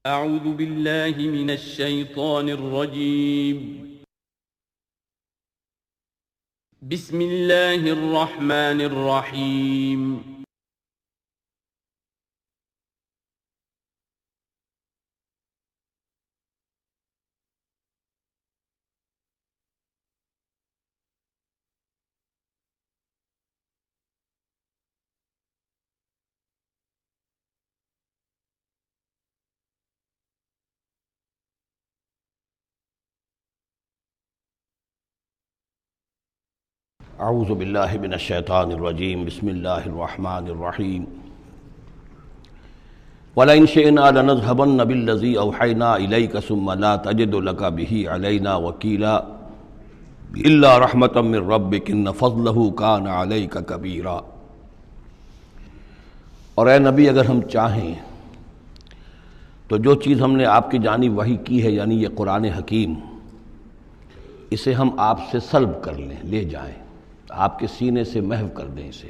اعوذ باللہ من الشیطان الرجیم بسم اللہ الرحمن الرحیم اعوذ باللہ من الشیطان الرجیم بسم اللہ الرحمن الرحیم وَلَئِنْ شِئْنَا لَنَذْهَبَنَّ بِالَّذِي أَوْحَيْنَا إِلَيْكَ ثُمَّ لَا تَجِدُ لَكَ بِهِ عَلَيْنَا وَكِيلًا إِلَّا رَحْمَةً مِّن رَّبِّكَ إِنَّ فَضْلَهُ كَانَ عَلَيْكَ كَبِيرًا۔ اور اے نبی، اگر ہم چاہیں تو جو چیز ہم نے آپ کی جانب وحی کی ہے، یعنی یہ قرآن حکیم، اسے ہم آپ سے سلب کر لیں، لے جائیں، آپ کے سینے سے محو کر دیں اسے۔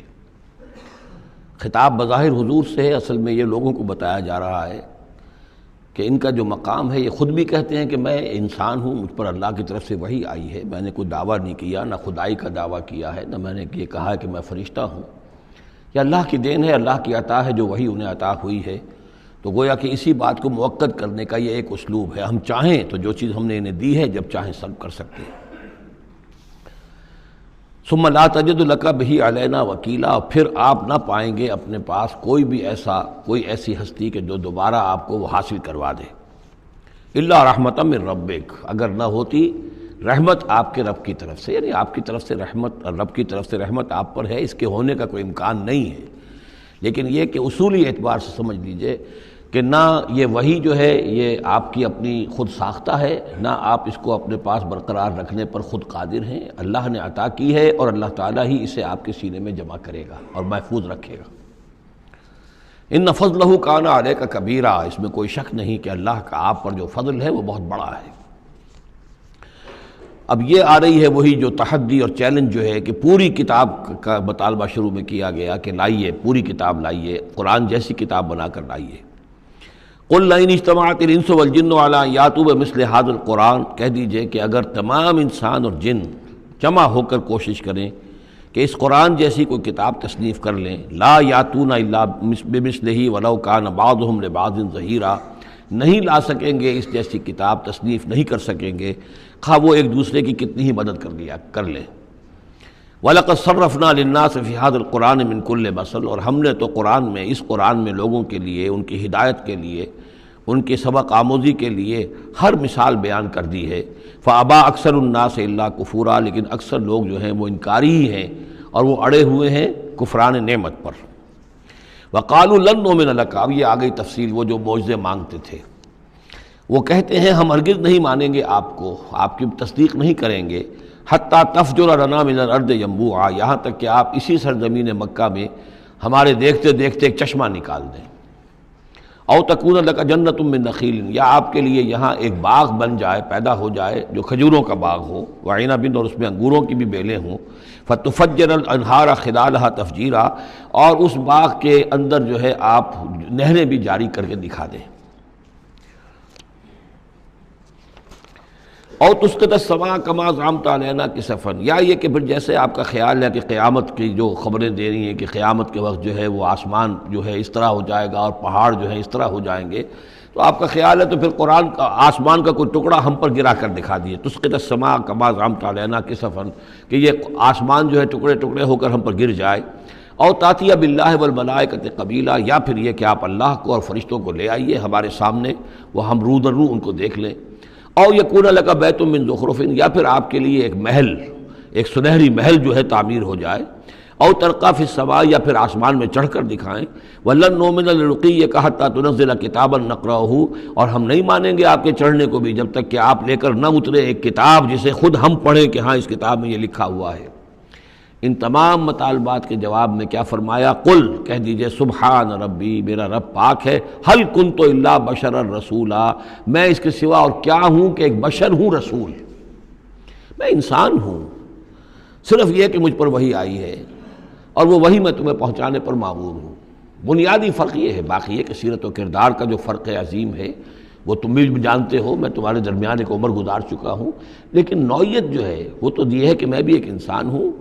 خطاب بظاہر حضور سے ہے، اصل میں یہ لوگوں کو بتایا جا رہا ہے کہ ان کا جو مقام ہے، یہ خود بھی کہتے ہیں کہ میں انسان ہوں، مجھ پر اللہ کی طرف سے وحی آئی ہے، میں نے کوئی دعویٰ نہیں کیا، نہ خدائی کا دعویٰ کیا ہے، نہ میں نے یہ کہا ہے کہ میں فرشتہ ہوں، یہ اللہ کی دین ہے، اللہ کی عطا ہے جو وحی انہیں عطا ہوئی ہے۔ تو گویا کہ اسی بات کو مؤکد کرنے کا یہ ایک اسلوب ہے، ہم چاہیں تو جو چیز ہم نے انہیں دی ہے جب چاہیں سلب کر سکتے ہیں۔ ثم لا تجد لک بہ علینا وکیلا، اور پھر آپ نہ پائیں گے اپنے پاس کوئی ایسی ہستی کہ جو دوبارہ آپ کو وہ حاصل کروا دے۔ الا رحمۃ من ربک، اگر نہ ہوتی رحمت آپ کے رب کی طرف سے، یعنی آپ کی طرف سے رحمت، رب کی طرف سے رحمت آپ پر ہے، اس کے ہونے کا کوئی امکان نہیں ہے، لیکن یہ کہ اصولی اعتبار سے سمجھ لیجئے کہ نہ یہ وحی جو ہے یہ آپ کی اپنی خود ساختہ ہے، نہ آپ اس کو اپنے پاس برقرار رکھنے پر خود قادر ہیں، اللہ نے عطا کی ہے اور اللہ تعالیٰ ہی اسے آپ کے سینے میں جمع کرے گا اور محفوظ رکھے گا۔ ان فضلہ کان علیک کبیرا، اس میں کوئی شک نہیں کہ اللہ کا آپ پر جو فضل ہے وہ بہت بڑا ہے۔ اب یہ آ رہی ہے وہی جو تحدی اور چیلنج جو ہے کہ پوری کتاب کا مطالبہ شروع میں کیا گیا کہ لائیے، پوری کتاب لائیے، قرآن جیسی کتاب بنا کر لائیے۔ قل لئن اجتمعت الانس والجن علی ان یاتوا بمثل ھذا القرآن، کہہ دیجئے کہ اگر تمام انسان اور جن جمع ہو کر کوشش کریں کہ اس قرآن جیسی کوئی کتاب تصنیف کر لیں، لا یاتون الا بمثلہ ولو کان بعضهم لبعض ظہیرا، نہیں لا سکیں گے اس جیسی کتاب، تصنیف نہیں کر سکیں گے، خواہ وہ ایک دوسرے کی کتنی ہی مدد کر لیں۔ وَلَقَدْ صَرَّفْنَا لِلنَّاسِ فِي هَذَا الْقُرْآنِ مِنْ كُلِّ مَثَلٍ، اور ہم نے تو قرآن میں، اس قرآن میں لوگوں کے لیے، ان کی ہدایت کے لیے، ان کی سبق آموزی کے لیے ہر مثال بیان کر دی ہے۔ فَأَبَى أَكْثَرُ النَّاسِ إِلَّا كُفُورًا، لیکن اکثر لوگ جو ہیں وہ انکاری ہی ہیں اور وہ اڑے ہوئے ہیں کفران نعمت پر۔ وَقَالُوا لَن نُؤْمِنَ لَكَ، اب یہ آ گئی تفصیل، وہ جو معجزے مانگتے تھے، وہ کہتے ہیں ہم ہرگز نہیں مانیں گے آپ کو، آپ کی تصدیق نہیں کریں گے، حتیٰ تفجر لنا من الارض ینبوعا، یہاں تک کہ آپ اسی سرزمین مکہ میں ہمارے دیکھتے دیکھتے ایک چشمہ نکال دیں۔ او تکون لک جنۃ من نخیل، یا آپ کے لیے یہاں ایک باغ بن جائے، پیدا ہو جائے جو کھجوروں کا باغ ہو، وعنب، اور اس میں انگوروں کی بھی بیلیں ہوں، فتفجر الانہار خلالها تفجیرا، اور اس باغ کے اندر جو ہے آپ نہریں بھی جاری کر کے دکھا دیں۔ اور تسقط السماء کما زعمت علینا کسفا، یا یہ کہ پھر جیسے آپ کا خیال ہے کہ قیامت کی جو خبریں دے رہی ہیں کہ قیامت کے وقت جو ہے وہ آسمان جو ہے اس طرح ہو جائے گا اور پہاڑ جو ہے اس طرح ہو جائیں گے، تو آپ کا خیال ہے تو پھر قرآن کا آسمان کا کوئی ٹکڑا ہم پر گرا کر دکھا دیے، تسقط السماء کما زعمت علینا کسفا، کہ یہ آسمان جو ہے ٹکڑے ٹکڑے ہو کر ہم پر گر جائے۔ اور تاتیہ باللہ والملائکۃ قبیلا، یا پھر یہ کہ آپ اللہ کو اور فرشتوں کو لے آئیے ہمارے سامنے، وہ ہم رو در رو ان کو دیکھ لیں۔ او یکون لک بیت من زخرف، یا پھر آپ کے لیے ایک محل، ایک سنہری محل جو ہے تعمیر ہو جائے۔ او ترقی فی السماء، یا پھر آسمان میں چڑھ کر دکھائیں۔ ولن نؤمن لرقیک حتی تنزل کتابا نقرأہ، اور ہم نہیں مانیں گے آپ کے چڑھنے کو بھی جب تک کہ آپ لے کر نہ اترے ایک کتاب جسے خود ہم پڑھیں کہ ہاں اس کتاب میں یہ لکھا ہوا ہے۔ ان تمام مطالبات کے جواب میں کیا فرمایا؟ قل، کہہ دیجئے سبحان ربی، میرا رب پاک ہے، هل كنت الا بشرا رسولا، میں اس کے سوا اور کیا ہوں کہ ایک بشر ہوں، رسول، میں انسان ہوں، صرف یہ کہ مجھ پر وحی آئی ہے اور وہ وحی میں تمہیں پہنچانے پر مامور ہوں۔ بنیادی فرق یہ ہے، باقی یہ کہ سیرت و کردار کا جو فرق عظیم ہے وہ تم بھی جانتے ہو، میں تمہارے درمیان ایک عمر گزار چکا ہوں، لیکن نوعیت جو ہے وہ تو یہ ہے کہ میں بھی ایک انسان ہوں،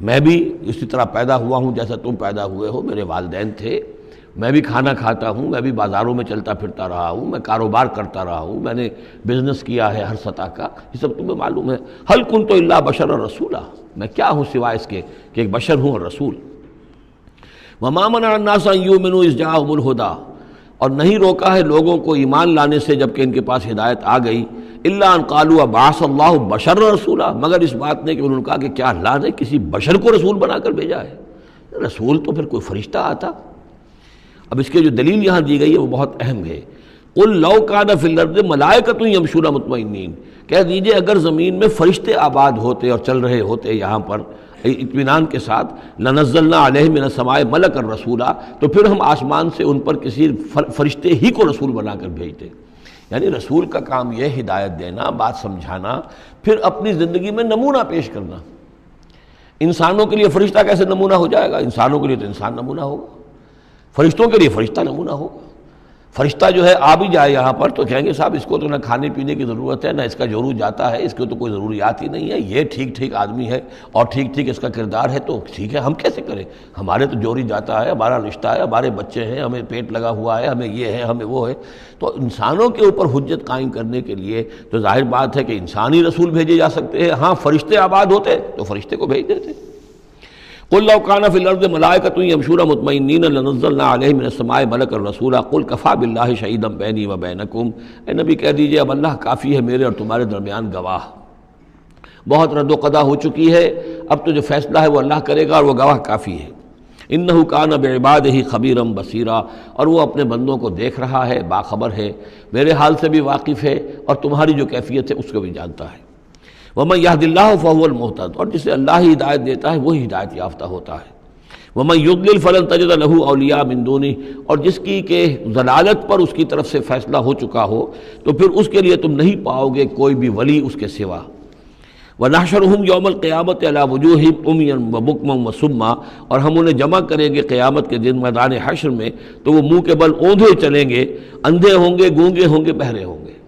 میں بھی اسی طرح پیدا ہوا ہوں جیسا تم پیدا ہوئے ہو، میرے والدین تھے، میں بھی کھانا کھاتا ہوں، میں بھی بازاروں میں چلتا پھرتا رہا ہوں، میں کاروبار کرتا رہا ہوں، میں نے بزنس کیا ہے ہر سطح کا، یہ سب تمہیں معلوم ہے۔ حل کنت الا بشرا رسولا، میں کیا ہوں سوائے اس کے کہ ایک بشر ہوں اور رسول۔ وما منع الناس ان یؤمنوا اذ جاءهم الہدی، اور نہیں روکا ہے لوگوں کو ایمان لانے سے جب کہ ان کے پاس ہدایت آ گئی، الا ان قالوا بعث اللہ بشرا رسولا، مگر اس بات نے کہ انہوں نے کہا کہ کیا اللہ نے کسی بشر کو رسول بنا کر بھیجا ہے؟ رسول تو پھر کوئی فرشتہ آتا۔ اب اس کے جو دلیل یہاں دی گئی ہے وہ بہت اہم ہے۔ قل لو کان فی الارض ملائکۃ یمشون مطمئنین، کہہ دیجئے اگر زمین میں فرشتے آباد ہوتے اور چل رہے ہوتے یہاں پر اطمینان کے ساتھ، لنزلنا علیہم من السماء ملکا رسولا، تو پھر ہم آسمان سے ان پر کسی فرشتے ہی کو رسول بنا کر بھیجتے۔ یعنی رسول کا کام یہ ہدایت دینا، بات سمجھانا، پھر اپنی زندگی میں نمونہ پیش کرنا۔ انسانوں کے لیے فرشتہ کیسے نمونہ ہو جائے گا؟ انسانوں کے لیے تو انسان نمونہ ہوگا، فرشتوں کے لیے فرشتہ نمونہ ہوگا۔ فرشتہ جو ہے آ بھی جائے یہاں پر تو کہیں گے صاحب اس کو تو نہ کھانے پینے کی ضرورت ہے، نہ اس کا جورو جاتا ہے، اس کو تو کوئی ضروریات ہی نہیں ہے، یہ ٹھیک ٹھیک آدمی ہے اور ٹھیک ٹھیک اس کا کردار ہے، تو ٹھیک ہے ہم کیسے کریں؟ ہمارے تو جوری جاتا ہے، ہمارا رشتہ ہے، ہمارے بچے ہیں، ہمیں پیٹ لگا ہوا ہے، ہمیں یہ ہے، ہمیں وہ ہے۔ تو انسانوں کے اوپر حجت قائم کرنے کے لیے تو ظاہر بات ہے کہ انسانی رسول بھیجے جا سکتے ہیں۔ ہاں فرشتے آباد ہوتے تو فرشتے کو بھیج دیتے۔ قل لو کان فی الارض ملائکۃ یمشون مطمئنین لنزلنا علیہم من السماء ملکا رسولا قل کفی باللہ شہیدا بینی و بینکم، اے نبی کہہ دیجئے اب اللہ کافی ہے میرے اور تمہارے درمیان گواہ۔ بہت رد و قضا ہو چکی ہے، اب تو جو فیصلہ ہے وہ اللہ کرے گا اور وہ گواہ کافی ہے۔ انہ کان بعبادہ خبیرا بصیرا، اور وہ اپنے بندوں کو دیکھ رہا ہے، باخبر ہے، میرے حال سے بھی واقف ہے اور تمہاری جو کیفیت ہے اس کو بھی جانتا ہے۔ وَمَن يَهْدِ اللَّهُ فَهُوَ الْمُهْتَدِ، اور جسے اللہ ہی ہدایت دیتا ہے وہی ہدایت یافتہ ہوتا ہے۔ وَمَن يُضْلِلْ فَلَن تَجِدَ لَهُ أَوْلِيَاءَ مِن دُونِهِ، اور جس کی کہ ضلالت پر اس کی طرف سے فیصلہ ہو چکا ہو تو پھر اس کے لیے تم نہیں پاؤ گے کوئی بھی ولی اس کے سوا۔ وَنَحْشُرُهُمْ يَوْمَ الْقِيَامَةِ عَلَىٰ وُجُوهِهِمْ عُمْيًا وَبُكْمًا وَصُمًّا، اور ہم انہیں جمع کریں گے قیامت کے دن میدان حشر میں تو وہ منہ کے بل اوندھے چلیں گے، اندھے ہوں گے، گونگے ہوں گے، بہرے ہوں گے۔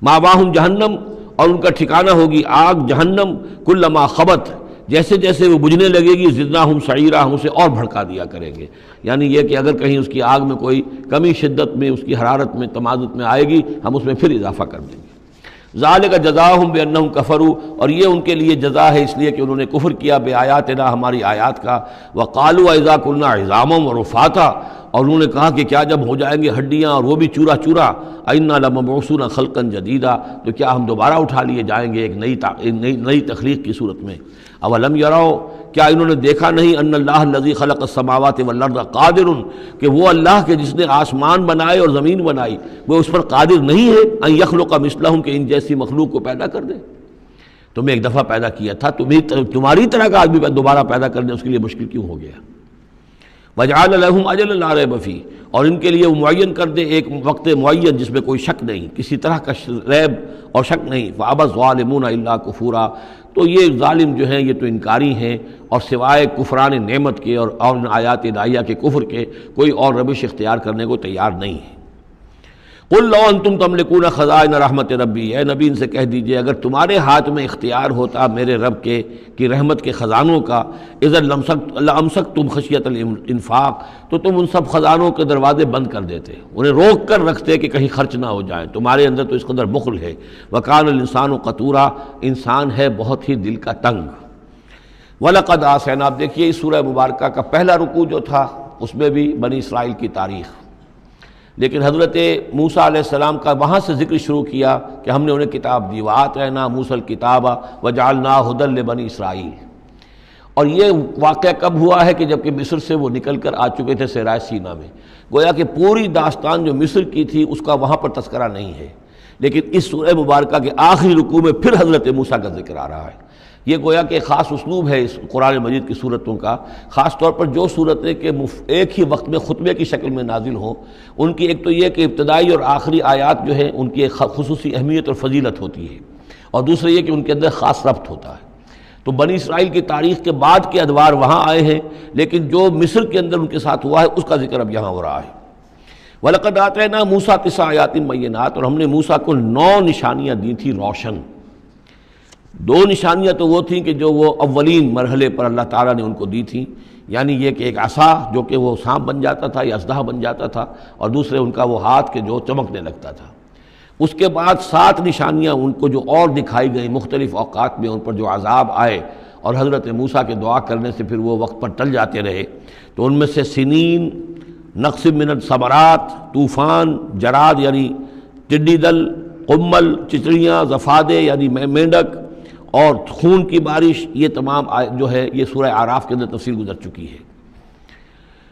مَأْوَاهُمْ جَهَنَّمُ، اور ان کا ٹھکانہ ہوگی آگ جہنم، کلما خبت، جیسے جیسے وہ بجھنے لگے گی زدناہم سعیرا، ہم اسے اور بھڑکا دیا کریں گے۔ یعنی یہ کہ اگر کہیں اس کی آگ میں کوئی کمی شدت میں، اس کی حرارت میں، تمازت میں آئے گی، ہم اس میں پھر اضافہ کر دیں گے۔ ذالک جزاؤہم بانہم کفروا، اور یہ ان کے لیے جزا ہے اس لیے کہ انہوں نے کفر کیا بے آیاتنا، ہماری آیات کا۔ وقالوا اذا كنا عظاما ورفاتا، اور انہوں نے کہا کہ کیا جب ہو جائیں گے ہڈیاں اور وہ بھی چورا چورا، انا لمبعوثون خلقا جدیدا، تو کیا ہم دوبارہ اٹھا لیے جائیں گے ایک نئی تخلیق کی صورت میں۔ اولم یروا، کیا انہوں نے دیکھا نہیں، ان اللہ الذی خلق السماوات والارض قادر، کہ وہ اللہ کے جس نے آسمان بنائے اور زمین بنائی وہ اس پر قادر نہیں ہے، ان یخلق مثلہم، کہ ان جیسی مخلوق کو پیدا کر دے۔ تمہیں ایک دفعہ پیدا کیا تھا، تمہاری طرح کا آدمی دوبارہ پیدا کرنے اس کے لیے مشکل کیوں ہو گیا؟ وجعل لهم اجلا لا ریب فیہ، اور ان کے لیے وہ معین کر دے ایک وقت معین جس میں کوئی شک نہیں، کسی طرح کا ریب اور شک نہیں۔ فابى الظالمون الا کفورا، تو یہ ظالم جو ہیں یہ تو انکاری ہیں اور سوائے کفران نعمت کے اور آیات الہیہ کے کفر کے کوئی اور روش اختیار کرنے کو تیار نہیں ہے۔ قل لو انتم تملکون خزائن رحمت ربی، اے نبی ان سے کہہ دیجئے اگر تمہارے ہاتھ میں اختیار ہوتا میرے رب کے کی رحمت کے خزانوں کا، اذا لامسکتم خشیۃ الانفاق، تو تم ان سب خزانوں کے دروازے بند کر دیتے، انہیں روک کر رکھتے کہ کہیں خرچ نہ ہو جائے، تمہارے اندر تو اس قدر بخل ہے۔ وکان الانسان قتورا، انسان ہے بہت ہی دل کا تنگ۔ وَلَقَدْ آتَيْنَا، آپ دیکھیے اس سورہ مبارکہ کا پہلا رکوع جو تھا اس میں بھی بنی اسرائیل کی تاریخ، لیکن حضرت موسیٰ علیہ السلام کا وہاں سے ذکر شروع کیا کہ ہم نے انہیں کتاب دی، وَآتَيْنَا مُوسَى الْكِتَابَ وَجَعَلْنَاهُ هُدًى لِبَنِي اسرائیل۔ اور یہ واقعہ کب ہوا ہے کہ جبکہ مصر سے وہ نکل کر آ چکے تھے صحرائے سینا میں، گویا کہ پوری داستان جو مصر کی تھی اس کا وہاں پر تذکرہ نہیں ہے، لیکن اس سورہ مبارکہ کے آخری رکوع میں پھر حضرت موسیٰ کا ذکر آ رہا ہے۔ یہ گویا کہ خاص اسلوب ہے اس قرآن مجید کی صورتوں کا، خاص طور پر جو صورتیں کہ ایک ہی وقت میں خطبے کی شکل میں نازل ہوں، ان کی ایک تو یہ کہ ابتدائی اور آخری آیات جو ہیں ان کی ایک خصوصی اہمیت اور فضیلت ہوتی ہے، اور دوسرا یہ کہ ان کے اندر خاص ربط ہوتا ہے۔ تو بنی اسرائیل کی تاریخ کے بعد کے ادوار وہاں آئے ہیں، لیکن جو مصر کے اندر ان کے ساتھ ہوا ہے اس کا ذکر اب یہاں ہو رہا ہے۔ وَلَقَدْ آتَيْنَا مُوسَىٰ 9 آیَاتٍ بَيِّنَاتٍ، اور ہم نے موسیٰ کو 9 نشانیاں دی تھیں روشن۔ 2 نشانیاں تو وہ تھیں کہ جو وہ اولین مرحلے پر اللہ تعالیٰ نے ان کو دی تھیں، یعنی یہ کہ ایک عصا جو کہ وہ سانپ بن جاتا تھا یا اژدہا بن جاتا تھا، اور دوسرے ان کا وہ ہاتھ کے جو چمکنے لگتا تھا۔ اس کے بعد 7 نشانیاں ان کو جو اور دکھائی گئیں مختلف اوقات میں، ان پر جو عذاب آئے اور حضرت موسیٰ کے دعا کرنے سے پھر وہ وقت پر ٹل جاتے رہے، تو ان میں سے سنین، نقص من الثمرات، طوفان، جراد یعنی ٹڈی دل، قمل چچڑیاں، ضفادع یعنی مینڈک، اور خون کی بارش، یہ تمام جو ہے یہ سورہ اعراف کے اندر تفصیل گزر چکی ہے۔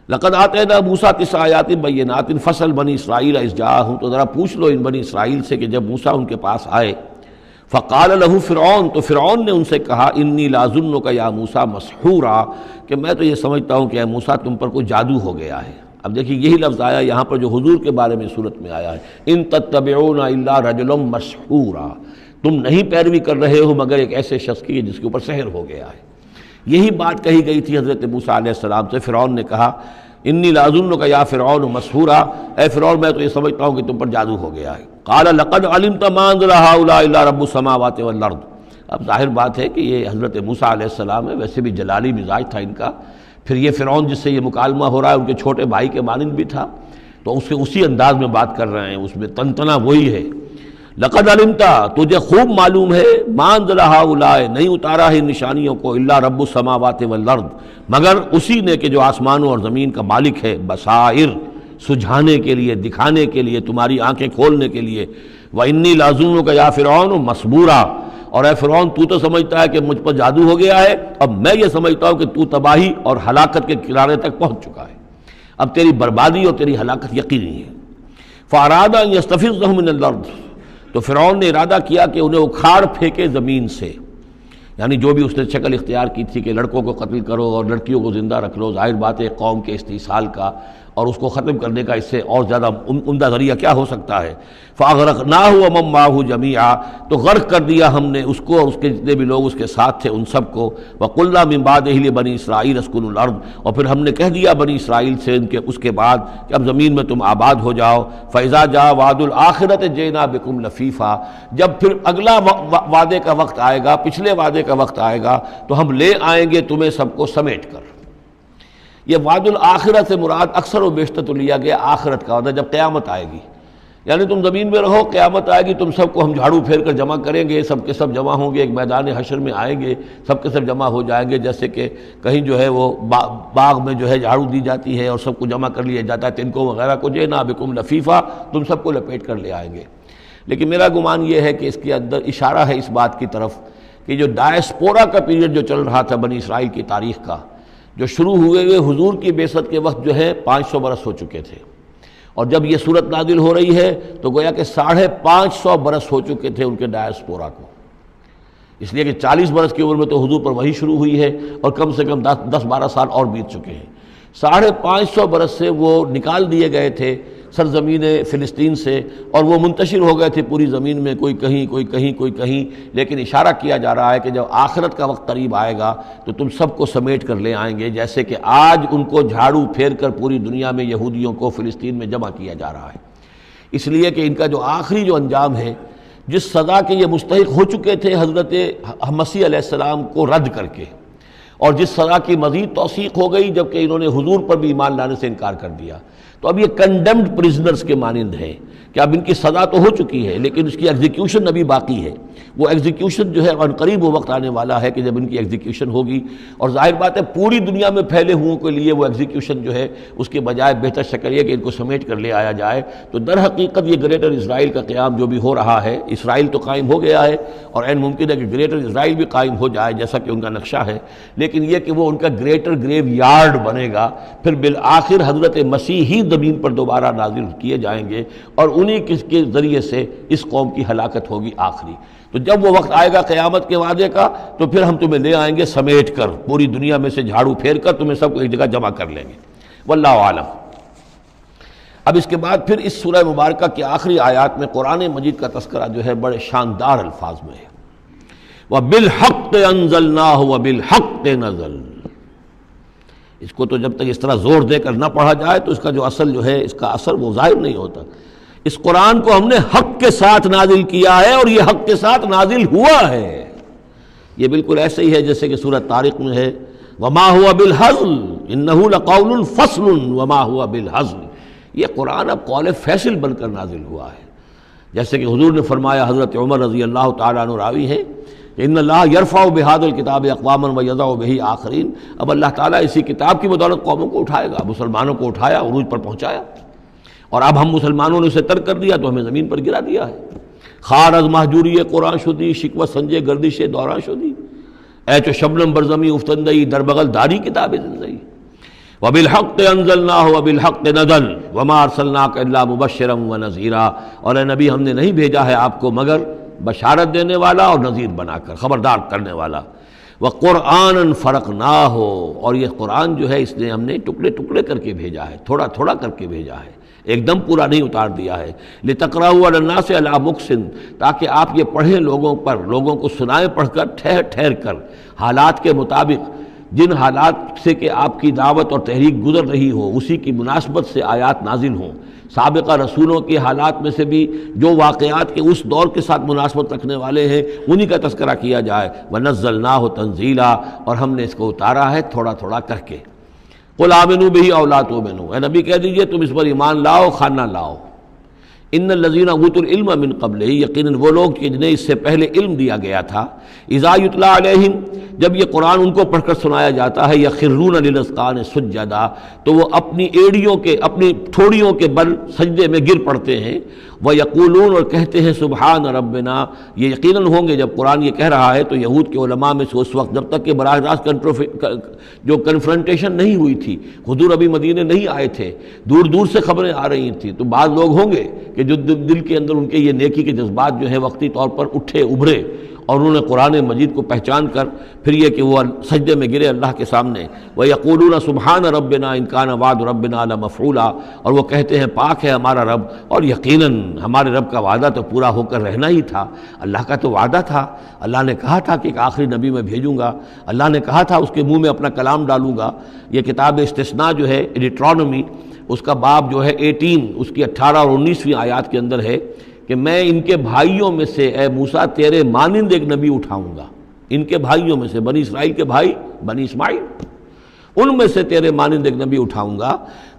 لقد آتینا موسیٰ 9 آیات بینات فصل بنی اسرائیل اذ جاءہم، تو ذرا پوچھ لو ان بنی اسرائیل سے کہ جب موسیٰ ان کے پاس آئے، فقال له فرعون، تو فرعون نے ان سے کہا انی لاظنک یا موسیٰ مسحورا، کہ میں تو یہ سمجھتا ہوں کہ اے موسیٰ تم پر کوئی جادو ہو گیا ہے۔ اب دیکھیے یہی لفظ آیا یہاں پر جو حضور کے بارے میں صورت میں آیا ہے، ان تتبعون الا رجلا مسحورا، تم نہیں پیروی کر رہے ہو مگر ایک ایسے شخص کی جس کے اوپر سحر ہو گیا ہے۔ یہی بات کہی گئی تھی حضرت موسیٰ علیہ السلام سے۔ فرعون نے کہا انی لاظنک یا فرعون مسحورا، اے فرعون میں تو یہ سمجھتا ہوں کہ تم پر جادو ہو گیا ہے۔ قال لقد علمت ما انزل هؤلاء الا رب السماوات والارض، اب ظاہر بات ہے کہ یہ حضرت موسیٰ علیہ السلام ہے، ویسے بھی جلالی مزاج تھا ان کا، پھر یہ فرعون جس سے یہ مکالمہ ہو رہا ہے ان کے چھوٹے بھائی کے مانند بھی تھا، تو اس کے اسی انداز میں بات کر رہے ہیں، اس میں تنتنا وہی ہے۔ لقد علمتا، تجھے خوب معلوم ہے، ما انزل هؤلاء، نہیں اتارا ہے نشانیوں کو، الا رب السماوات والارض، مگر اسی نے کہ جو آسمانوں اور زمین کا مالک ہے، بصائر، سجھانے کے لیے، دکھانے کے لیے، تمہاری آنکھیں کھولنے کے لیے۔ وانی لاظنک یا فرعون مسبورا، اور اے فرعون تو تو سمجھتا ہے کہ مجھ پر جادو ہو گیا ہے، اب میں یہ سمجھتا ہوں کہ تو تباہی اور ہلاکت کے کنارے تک پہنچ چکا ہے، اب تیری بربادی اور تیری ہلاکت یقینی ہے۔ فاراد ان یستفزهم من الارض، تو فرعون نے ارادہ کیا کہ انہیں اکھاڑ پھینکے زمین سے، یعنی جو بھی اس نے شکل اختیار کی تھی کہ لڑکوں کو قتل کرو اور لڑکیوں کو زندہ رکھ لو، ظاہر بات ہے قوم کے استحصال کا اور اس کو ختم کرنے کا اس سے اور زیادہ عمدہ ذریعہ کیا ہو سکتا ہے۔ فاغرقناہ ومن معہ جمیعا، تو غرق کر دیا ہم نے اس کو اور اس کے جتنے بھی لوگ اس کے ساتھ تھے ان سب کو۔ وقلنا من بعدہ لبنی اسرائیل اسکنوا الارض، اور پھر ہم نے کہہ دیا بنی اسرائیل سے اس کے بعد کہ اب زمین میں تم آباد ہو جاؤ۔ فاذا جاء وعد الآخرۃ جئنا بکم لفیفا، جب پھر اگلا وعدے کا وقت آئے گا، پچھلے وعدے کا وقت آئے گا تو ہم لے آئیں گے تمہیں سب کو سمیٹ کر۔ یہ وعد الآخرت سے مراد اکثر و بیشتر تو لیا گیا آخرت کا وعدہ، جب قیامت آئے گی، یعنی تم زمین میں رہو، قیامت آئے گی، تم سب کو ہم جھاڑو پھیر کر جمع کریں گے، سب کے سب جمع ہوں گے، ایک میدان حشر میں آئیں گے، سب کے سب جمع ہو جائیں گے، جیسے کہ کہیں جو ہے وہ باغ میں جو ہے جھاڑو دی جاتی ہے اور سب کو جمع کر لیا جاتا ہے، تنکوں وغیرہ کو، جئنا بکم لفیفا، تم سب کو لپیٹ کر لے آئیں گے۔ لیکن میرا گمان یہ ہے کہ اس کے اندر اشارہ ہے اس بات کی طرف کہ جو ڈائسپورا کا پیریڈ جو چل رہا تھا بنی اسرائیل کی تاریخ کا، جو شروع ہوئے حضور کی بعثت کے وقت جو ہے 500 برس ہو چکے تھے، اور جب یہ صورت نازل ہو رہی ہے تو گویا کہ 550 برس ہو چکے تھے ان کے ڈائسپورا کو، اس لیے کہ 40 برس کی عمر میں تو حضور پر وحی شروع ہوئی ہے اور کم سے کم 10-12 سال اور بیت چکے ہیں۔ 550 برس سے وہ نکال دیے گئے تھے سرزمین فلسطین سے، اور وہ منتشر ہو گئے تھے پوری زمین میں، کوئی کہیں کوئی کہیں کوئی کہیں، لیکن اشارہ کیا جا رہا ہے کہ جب آخرت کا وقت قریب آئے گا تو تم سب کو سمیٹ کر لے آئیں گے، جیسے کہ آج ان کو جھاڑو پھیر کر پوری دنیا میں یہودیوں کو فلسطین میں جمع کیا جا رہا ہے۔ اس لیے کہ ان کا جو آخری جو انجام ہے، جس سزا کے یہ مستحق ہو چکے تھے حضرت مسیح علیہ السلام کو رد کر کے، اور جس سزا کی مزید توثیق ہو گئی جبکہ انہوں نے حضور پر بھی ایمان لانے سے انکار کر دیا، تو اب یہ کنڈیمڈ پرزنرز کے مانند ہے کہ اب ان کی سزا تو ہو چکی ہے لیکن اس کی ایگزیکیوشن ابھی باقی ہے۔ وہ ایگزیکیوشن جو ہے ان قریب وہ وقت آنے والا ہے کہ جب ان کی ایگزیکیوشن ہوگی، اور ظاہر بات ہے پوری دنیا میں پھیلے ہوئوں کے لیے وہ ایگزیکیوشن جو ہے اس کے بجائے بہتر شکل یہ کہ ان کو سمیٹ کر لے آیا جائے۔ تو در حقیقت یہ گریٹر اسرائیل کا قیام جو بھی ہو رہا ہے، اسرائیل تو قائم ہو گیا ہے اور عین ممکن ہے کہ گریٹر اسرائیل بھی قائم ہو جائے جیسا کہ ان کا نقشہ ہے، لیکن یہ کہ وہ ان کا گریٹر گریو یارڈ بنے گا، پھر بالآخر حضرت مسیح ہی زمین پر دوبارہ نازل کیے جائیں گے اور انہی کے ذریعے سے اس قوم کی ہلاکت ہوگی آخری۔ تو جب وہ وقت آئے گا قیامت کے وعدے کا تو پھر ہم تمہیں لے آئیں گے سمیٹ کر، پوری دنیا میں سے جھاڑو پھیر کر تمہیں سب کو ایک جگہ جمع کر لیں گے۔ واللہ عالم۔ اب اس کے بعد پھر اس سورہ مبارکہ کی آخری آیات میں قرآن مجید کا تذکرہ جو ہے بڑے شاندار الفاظ میں ہے۔ وَبِالْحَقِّ أَنزَلْنَاهُ وَبِالْحَقِّ نَزَلَ۔ اس کو تو جب تک اس طرح زور دے کر نہ پڑھا جائے تو اس کا جو اصل جو ہے، اس کا اثر وہ ظاہر نہیں ہوتا۔ اس قرآن کو ہم نے حق کے ساتھ نازل کیا ہے اور یہ حق کے ساتھ نازل ہوا ہے۔ یہ بالکل ایسے ہی ہے جیسے کہ سورۃ طارق میں ہے وَمَا هُوَ بِالْهَزْلِ إِنَّهُ لَقَوْلٌ فَصْلٌ وَمَا هُوَ بِالْهَزْلِ۔ یہ قرآن اب قول فیصل بن کر نازل ہوا ہے، جیسے کہ حضور نے فرمایا، حضرت عمر رضی اللہ تعالیٰ عنہ راوی ہیں کہ ان اللہ یرفع بہذا الکتاب اقواما ویضع بہ آخرین۔ اب اللہ تعالیٰ اسی کتاب کی بدولت قوموں کو اٹھائے گا، مسلمانوں کو اٹھایا، عروج پر پہنچایا، اور اب ہم مسلمانوں نے اسے ترک کر دیا تو ہمیں زمین پر گرا دیا ہے۔ خار از محجوری قرآن شدی، شکوہ سنجے گردش دوران شدی، اے چو شبنم برزمی افتندئی، در بغل داری کتاب زندگی۔ وبالحق انزلناہ وبالحق نزل وما ارسلناک الا مبشرا ونذیرا۔ اور اے نبی، ہم نے نہیں بھیجا ہے آپ کو مگر بشارت دینے والا اور نذیر بنا کر، خبردار کرنے والا۔ وقرآنا فرقناہ، اور یہ قرآن جو ہے اس نے ہم نے ٹکڑے ٹکڑے کر کے بھیجا ہے، تھوڑا تھوڑا کر کے بھیجا ہے، ایک دم پورا نہیں اتار دیا ہے۔ لتقرأوا علی الناس علی مکث، تاکہ آپ یہ پڑھیں لوگوں پر، لوگوں کو سنائیں پڑھ کر، ٹھہر ٹھہر کر، حالات کے مطابق، جن حالات سے کہ آپ کی دعوت اور تحریک گزر رہی ہو اسی کی مناسبت سے آیات نازل ہوں۔ سابقہ رسولوں کے حالات میں سے بھی جو واقعات کے اس دور کے ساتھ مناسبت رکھنے والے ہیں انہی کا تذکرہ کیا جائے۔ وَنَزَّلْنَاهُ تَنزِيلًا، اور ہم نے اس کو اتارا ہے تھوڑا تھوڑا کر کے۔ قُلْ آمِنُوا بِهِ أَوْ لَا تُؤْمِنُوا، اے نبی کہہ دیجئے تم اس پر ایمان لاؤ خواہ نہ لاؤ۔ ان الذین اوتوا العلم من قبلہ، یقیناً وہ لوگ جنہیں اس سے پہلے علم دیا گیا تھا، اذا یتلی علیہم، جب یہ قرآن ان کو پڑھ کر سنایا جاتا ہے، یخرون للاذقان سجدا، تو وہ اپنی ایڑیوں کے، اپنی ٹھوڑیوں کے بل سجدے میں گر پڑتے ہیں۔ وَيَقُولُونَ، اور کہتے ہیں سبحان ربنا، یہ یقیناً ہوں گے جب قرآن یہ کہہ رہا ہے تو یہود کے علماء میں سے اس وقت، جب تک کہ براہ راست جو کنفرنٹیشن نہیں ہوئی تھی، حضور ابھی مدینے نہیں آئے تھے، دور دور سے خبریں آ رہی تھیں، تو بعض لوگ ہوں گے کہ جو دل کے اندر ان کے یہ نیکی کے جذبات جو ہیں وقتی طور پر اٹھے ابھرے، اور انہوں نے قرآن مجید کو پہچان کر پھر یہ کہ وہ سجدے میں گرے اللہ کے سامنے۔ وَيَقُولُونَ سُبْحَانَ رَبِّنَا إِن كَانَ وَعْدُ رَبِّنَا لَمَفْعُولًا، اور وہ کہتے ہیں پاک ہے ہمارا رب، اور یقیناً ہمارے رب کا وعدہ تو پورا ہو کر رہنا ہی تھا۔ اللہ کا تو وعدہ تھا، اللہ نے کہا تھا کہ ایک آخری نبی میں بھیجوں گا، اللہ نے کہا تھا اس کے منہ میں اپنا کلام ڈالوں گا۔ یہ کتاب استثناء جو ہے ڈیٹرانومی، اس کا باب جو ہے 18، اس کی 18 اور 19ویں آیات کے اندر ہے کہ میں ان کے بھائیوں میں سے اے موسیٰ تیرے مانند ایک نبی اٹھاؤں گا، ان کے بھائیوں میں سے، بنی اسرائیل کے بھائی بنی اسماعیل، ان میں سے تیرے مانند ایک نبی اٹھاؤں گا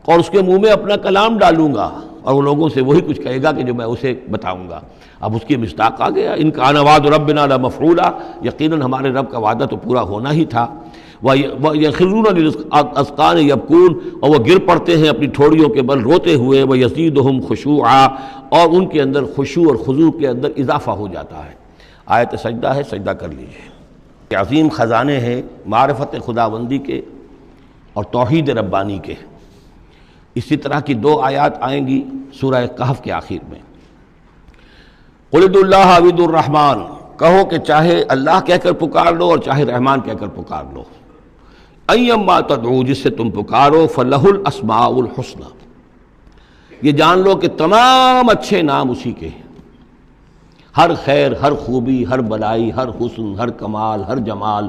اور اس کے منہ میں اپنا کلام ڈالوں گا، اور وہ لوگوں سے وہی کچھ کہے گا کہ جو میں اسے بتاؤں گا۔ اب اس کی مصداق آ گیا، ان کان وعد ربنا لمفعولا، یقیناً ہمارے رب کا وعدہ تو پورا ہونا ہی تھا۔ وَيَخِرُّونَ لِلْأَذْقَانِ يَبْكُونَ، اور وہ گر پڑتے ہیں اپنی ٹھوڑیوں کے بل روتے ہوئے۔ وَيَزِيدُهُمْ خُشُوعًا، اور ان کے اندر خشوع اور خضوع کے اندر اضافہ ہو جاتا ہے۔ آیت سجدہ ہے، سجدہ کر لیجئے۔ عظیم خزانے ہیں معرفت خداوندی کے اور توحید ربانی کے۔ اسی طرح کی 2 آیات آئیں گی سورہ کہف کے آخر میں۔ قُلِ ادعوا اللَّهَ أَوِ ادعوا الرَّحْمَٰنَ، کہو کہ چاہے اللہ کہہ کر پکار لو اور چاہے رحمان کہہ کر پکار لو۔ ایما تدعو، جس سے تم پکارو، فَلَهُ الْأَسْمَاءُ الْحُسْنَى، یہ جان لو کہ تمام اچھے نام اسی کے ہیں، ہر خیر، ہر خوبی، ہر بلائی، ہر حسن، ہر کمال، ہر جمال،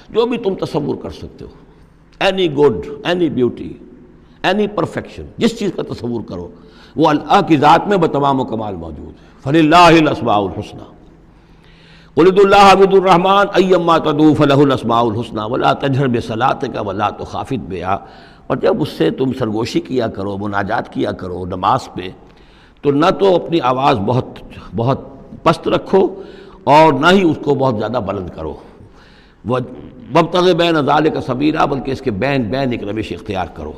جو بھی تم تصور کر سکتے ہو، any good, any beauty, any perfection, جس چیز کا تصور کرو وہ اللہ کی ذات میں بتمام و کمال موجود ہے۔ فَلِلَّهِ الْأَسْمَاءُ الْحُسْنَى قُلِ ادعوا اللَّهَ أَوِ ادعوا الرَّحْمَٰنَ أَيَّمَّا تَدْعُوا فَلَهُ الْأَسْمَاءُ الْحُسْنَى وَلَا تَجْهَرْ بِصَلَاتِكَ وَلَا تُخَافِتْ بِهَا، اور جب اس سے تم سرگوشی کیا کرو، مناجات کیا کرو نماز پہ، تو نہ تو اپنی آواز بہت پست رکھو اور نہ ہی اس کو بہت زیادہ بلند کرو۔ وَابْتَغِ بَيْنَ ذَلِكَ سَبِيلًا، بلکہ اس کے بین ایک روش اختیار کرو۔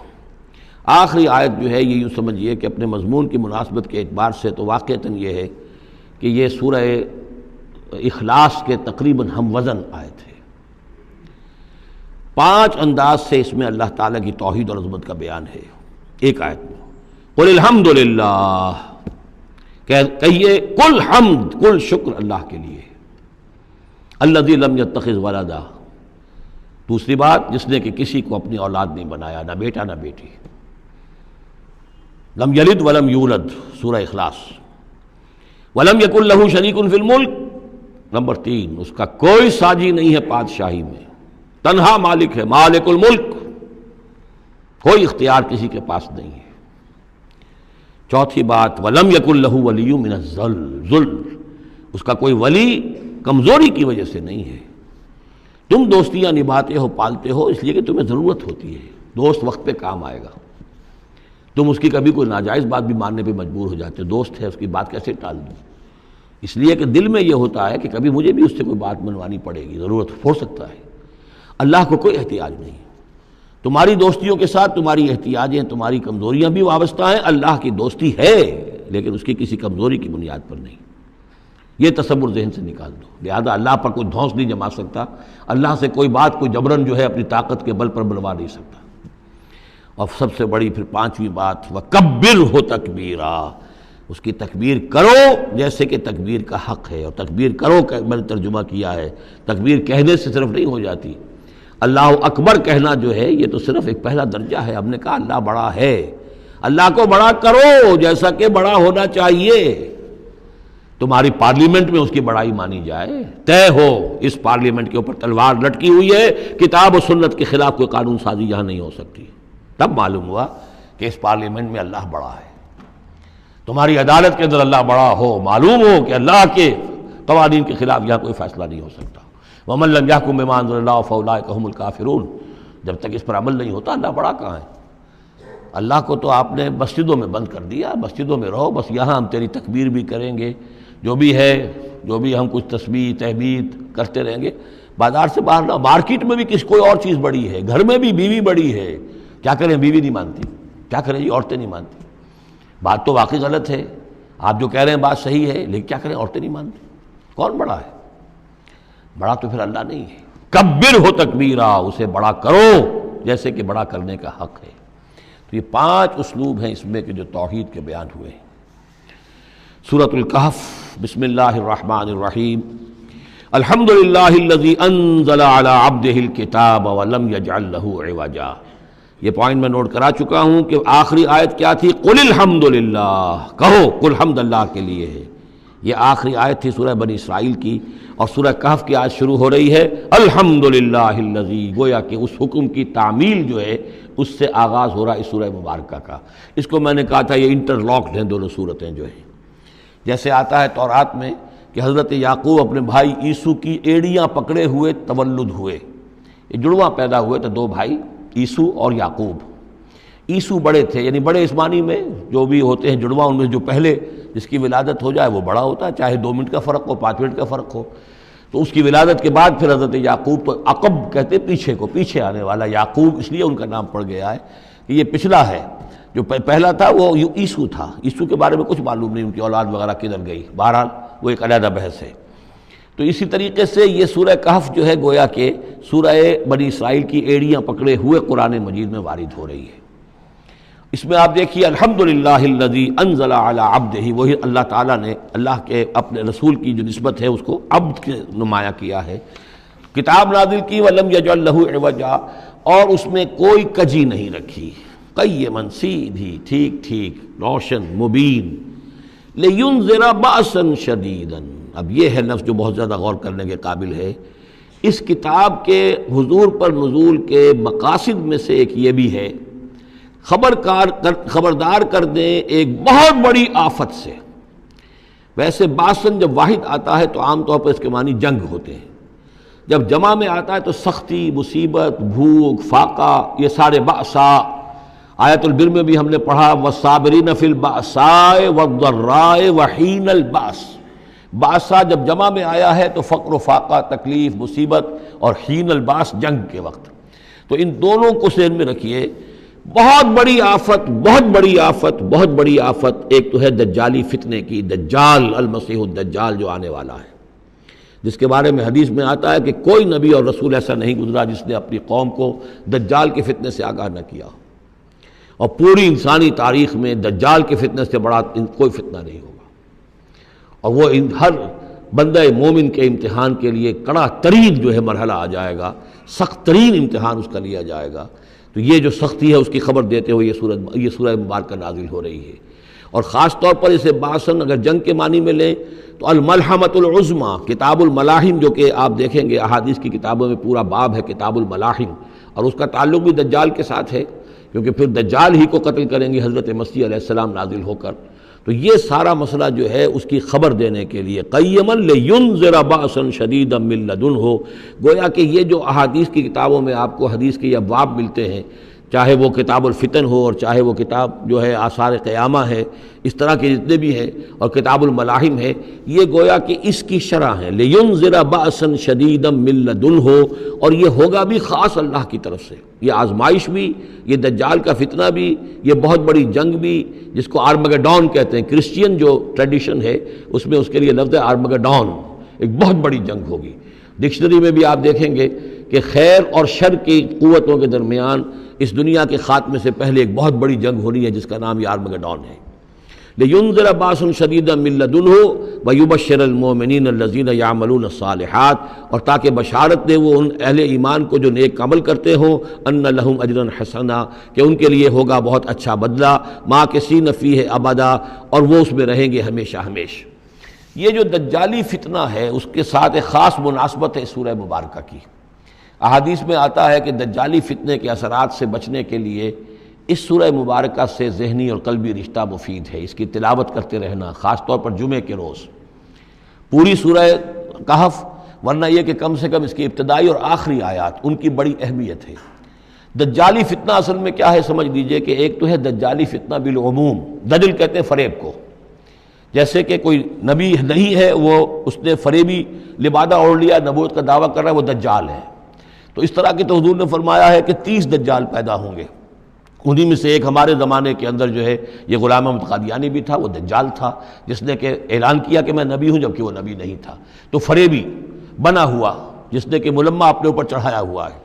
آخری آیت جو ہے یہ یوں سمجھیے کہ اپنے مضمون کی مناسبت کے اعتبار سے تو واقعتاً یہ ہے کہ یہ سورہ اخلاص کے تقریباً ہم وزن آیت ہے۔ 5 انداز سے اس میں اللہ تعالیٰ کی توحید اور عظمت کا بیان ہے ایک آیت میں۔ قُلِ الْحَمْدُ لِلَّهِ، کہیے کل حمد، کل شکر اللہ کے لیے، الذی لم یتخذ ولدا، دوسری بات جس نے کہ کسی کو اپنی اولاد نہیں بنایا، نہ بیٹا نہ بیٹی، لم یلد ولم یولد، سورہ اخلاص۔ ولم یکن لہ شریک فی الملک، نمبر 3، اس کا کوئی ساجی نہیں ہے بادشاہی میں، تنہا مالک ہے، مالک الملک، کوئی اختیار کسی کے پاس نہیں ہے۔ چوتھی بات، وَلَمْ يَكُنْ لَهُ وَلِيٌّ مِّنَ الذُّلِّ، اس کا کوئی ولی کمزوری کی وجہ سے نہیں ہے۔ تم دوستیاں نبھاتے ہو، پالتے ہو اس لیے کہ تمہیں ضرورت ہوتی ہے، دوست وقت پہ کام آئے گا۔ تم اس کی کبھی کوئی ناجائز بات بھی ماننے پہ مجبور ہو جاتے ہو، دوست ہے اس کی بات کیسے ٹال دوں، اس لیے کہ دل میں یہ ہوتا ہے کہ کبھی مجھے بھی اس سے کوئی بات منوانی پڑے گی، ضرورت ہو سکتا ہے۔ اللہ کو کوئی احتیاج نہیں، تمہاری دوستیوں کے ساتھ تمہاری احتیاجیں، تمہاری کمزوریاں بھی وابستہ ہیں، اللہ کی دوستی ہے لیکن اس کی کسی کمزوری کی بنیاد پر نہیں، یہ تصور ذہن سے نکال دو۔ لہذا اللہ پر کوئی دھونس نہیں جما سکتا، اللہ سے کوئی بات کوئی جبرن جو ہے اپنی طاقت کے بل پر بنوا نہیں سکتا۔ اور سب سے بڑی پھر 5ویں بات، وَكَبِّرْهُ تَكْبِيرًا، اس کی تکبیر کرو جیسے کہ تکبیر کا حق ہے۔ اور تکبیر کرو کہ میں نے ترجمہ کیا ہے، تکبیر کہنے سے صرف نہیں ہو جاتی، اللہ اکبر کہنا جو ہے یہ تو صرف ایک پہلا درجہ ہے۔ ہم نے کہا اللہ بڑا ہے، اللہ کو بڑا کرو جیسا کہ بڑا ہونا چاہیے۔ تمہاری پارلیمنٹ میں اس کی بڑائی مانی جائے، طے ہو اس پارلیمنٹ کے اوپر تلوار لٹکی ہوئی ہے، کتاب و سنت کے خلاف کوئی قانون سازی یہاں نہیں ہو سکتی، تب معلوم ہوا کہ اس پارلیمنٹ میں اللہ بڑا ہے۔ تمہاری عدالت کے اندر اللہ بڑا ہو، معلوم ہو کہ اللہ کے قوانین کے خلاف یہاں کوئی فیصلہ نہیں ہو سکتا۔ وَمَن لَّمْ يَحْكُم بِمَا أَنزَلَ اللَّهُ فَأُولَٰئِكَ هُمُ الْكَافِرُونَ، جب تک اس پر عمل نہیں ہوتا اللہ بڑا کہاں ہے؟ اللہ کو تو آپ نے مسجدوں میں بند کر دیا، مسجدوں میں رہو، بس یہاں ہم تیری تکبیر بھی کریں گے، جو بھی ہے، جو بھی ہم کچھ تسبیح تحمید کرتے رہیں گے، بازار سے باہر نہ، مارکیٹ میں بھی کوئی اور چیز بڑی ہے، گھر میں بھی بیوی بڑی ہے، کیا کریں بیوی نہیں مانتی، کیا کریں جی عورتیں نہیں مانتی، بات تو واقعی غلط ہے، آپ جو کہہ رہے ہیں بات صحیح ہے لیکن کیا کریں عورتیں نہیں مانتی، کون بڑا ہے؟ بڑا تو پھر اللہ نہیں ہے۔ کبر ہو تکبیرا، اسے بڑا کرو جیسے کہ بڑا کرنے کا حق ہے۔ تو یہ 5 اسلوب ہیں اس میں کہ جو توحید کے بیان ہوئے ہیں۔ سورۃ الکہف، بسم اللہ الرحمن الرحیم، الحمد للہ الذی انزل علی عبدہ الکتاب ولم یجعل لہ عوجا۔ یہ پوائنٹ میں نوٹ کرا چکا ہوں کہ آخری آیت کیا تھی؟ قل الحمد للہ، کہو قل حمد اللہ کے لیے ہے، یہ آخری آیت تھی سورہ بنی اسرائیل کی، اور سورہ کہف کی آیت شروع ہو رہی ہے الحمد للہ الذی، گویا کہ اس حکم کی تعمیل جو ہے اس سے آغاز ہو رہا ہے اس سورہ مبارکہ کا۔ اس کو میں نے کہا تھا یہ انٹرلاکڈ ہیں دونوں صورتیں جو ہیں، جیسے آتا ہے تورات میں کہ حضرت یعقوب اپنے بھائی عیسو کی ایڑیاں پکڑے ہوئے تولد ہوئے، یہ جڑواں پیدا ہوئے تھے، 2 بھائی عیسو اور یعقوب۔ عیسو بڑے تھے، یعنی بڑے اس معنی میں جو بھی ہوتے ہیں جڑواں، ان میں جو پہلے جس کی ولادت ہو جائے وہ بڑا ہوتا ہے، چاہے 2 منٹ کا فرق ہو، 5 منٹ کا فرق ہو۔ تو اس کی ولادت کے بعد پھر حضرت یعقوب، تو عقب کہتے پیچھے کو، پیچھے آنے والا، یعقوب اس لیے ان کا نام پڑ گیا ہے کہ یہ پچھلا ہے۔ جو پہلا تھا وہ عیسو تھا، عیسو کے بارے میں کچھ معلوم نہیں، ان کی اولاد وغیرہ کدھر گئی، بہرحال وہ ایک علیحدہ بحث ہے۔ تو اسی طریقے سے یہ سورہ کہف جو ہے گویا کہ سورہ بنی اسرائیل کی ایڑیاں پکڑے ہوئے قرآن مجید میں وارد ہو رہی ہے۔ اس میں آپ دیکھیے الحمدللہ الذی انزل علی عبدہ، وہی اللہ تعالیٰ نے اللہ کے اپنے رسول کی جو نسبت ہے اس کو عبد کے نمایاں کیا ہے، کتاب نازل کی ولم یجعل لہ عوجا، اور اس میں کوئی کجی نہیں رکھی، قیما سیدھی، ٹھیک ٹھیک، روشن مبین، لینذر بأسا شدیدا۔ اب یہ ہے لفظ جو بہت زیادہ غور کرنے کے قابل ہے۔ اس کتاب کے حضور پر نزول کے مقاصد میں سے ایک یہ بھی ہے خبردار کر دیں ایک بہت بڑی آفت سے۔ ویسے باسن جب واحد آتا ہے تو عام طور پر اس کے معنی جنگ ہوتے ہیں، جب جمع میں آتا ہے تو سختی، مصیبت، بھوک، فاقہ، یہ سارے بأسا۔ آیت البر میں بھی ہم نے پڑھا والصابرین فی البأساء والضراء وحین البأس۔ بأسا جب جمع میں آیا ہے تو فقر و فاقہ، تکلیف، مصیبت، اور حین الباس جنگ کے وقت۔ تو ان دونوں کو ذہن میں رکھیے، بہت بڑی آفت، بہت بڑی آفت، بہت بڑی آفت ایک تو ہے دجالی فتنے کی، دجال المسیح الدجال جو آنے والا ہے، جس کے بارے میں حدیث میں آتا ہے کہ کوئی نبی اور رسول ایسا نہیں گزرا جس نے اپنی قوم کو دجال کے فتنے سے آگاہ نہ کیا، اور پوری انسانی تاریخ میں دجال کے فتنے سے بڑا کوئی فتنہ نہیں ہوگا، اور وہ ہر بندہ مومن کے امتحان کے لیے کڑا ترین جو ہے مرحلہ آ جائے گا، سخت ترین امتحان اس کا لیا جائے گا۔ تو یہ جو سختی ہے اس کی خبر دیتے ہوئے یہ سورہ مبارکہ نازل ہو رہی ہے۔ اور خاص طور پر اسے باسن اگر جنگ کے معنی میں لیں تو الملحمۃ العظمیٰ، کتاب الملاحم، جو کہ آپ دیکھیں گے احادیث کی کتابوں میں پورا باب ہے کتاب الملاحم، اور اس کا تعلق بھی دجال کے ساتھ ہے، کیونکہ پھر دجال ہی کو قتل کریں گے حضرت مسیح علیہ السلام نازل ہو کر۔ تو یہ سارا مسئلہ جو ہے اس کی خبر دینے کے لیے قیما لینذر بأسا شدیدا من لدنہ، گویا کہ یہ جو احادیث کی کتابوں میں آپ کو حدیث کے یہ ابواب ملتے ہیں، چاہے وہ کتاب الفتن ہو اور چاہے وہ کتاب جو ہے آثار قیامہ ہے، اس طرح کے جتنے بھی ہیں، اور کتاب الملاحم ہے، یہ گویا کہ اس کی شرح ہے لینذر بأسا شدیدا من لدنہ، اور یہ ہوگا بھی خاص اللہ کی طرف سے، یہ آزمائش بھی، یہ دجال کا فتنہ بھی، یہ بہت بڑی جنگ بھی، جس کو آرمگڈون کہتے ہیں، کرسچین جو ٹریڈیشن ہے اس میں اس کے لیے لفظ ہے آرمگڈون، ایک بہت بڑی جنگ ہوگی۔ ڈکشنری میں بھی آپ دیکھیں گے کہ خیر اور شر کی قوتوں کے درمیان اس دنیا کے خاتمے سے پہلے ایک بہت بڑی جنگ ہونی ہے جس کا نام یہ آرمگڈون ہے۔ لینذر بأسا شدیدا من لدنہ ویبشر المؤمنین الذین یعملون الصالحات، اور تاکہ بشارت دے وہ ان اہل ایمان کو جو نیک عمل کرتے ہوں، ان لہم اجرا حسنا، کہ ان کے لیے ہوگا بہت اچھا بدلہ، ماکثین فیہ ابدا، اور وہ اس میں رہیں گے ہمیشہ ہمیشہ۔ یہ جو دجالی فتنہ ہے اس کے ساتھ ایک خاص مناسبت ہے سورہ مبارکہ کی۔ احادیث میں آتا ہے کہ دجالی فتنے کے اثرات سے بچنے کے لیے اس سورہ مبارکہ سے ذہنی اور قلبی رشتہ مفید ہے، اس کی تلاوت کرتے رہنا، خاص طور پر جمعے کے روز پوری سورہ کہف، ورنہ یہ کہ کم سے کم اس کی ابتدائی اور آخری آیات ان کی بڑی اہمیت ہے۔ دجالی فتنہ اصل میں کیا ہے سمجھ لیجئے کہ ایک تو ہے دجالی فتنہ بالعموم، دجل کہتے ہیں فریب کو، جیسے کہ کوئی نبی نہیں ہے، وہ اس نے فریبی لبادہ اوڑھ لیا، نبوت کا دعویٰ کر رہا ہے، وہ دجال ہے۔ تو اس طرح کی تو حضور نے فرمایا ہے کہ 30 دجال پیدا ہوں گے، انہی میں سے ایک ہمارے زمانے کے اندر جو ہے یہ غلام احمد قادیانی بھی تھا، وہ دجال تھا جس نے کہ اعلان کیا کہ میں نبی ہوں جبکہ وہ نبی نہیں تھا، تو فریبی بنا ہوا جس نے کہ ملمہ اپنے اوپر چڑھایا ہوا ہے۔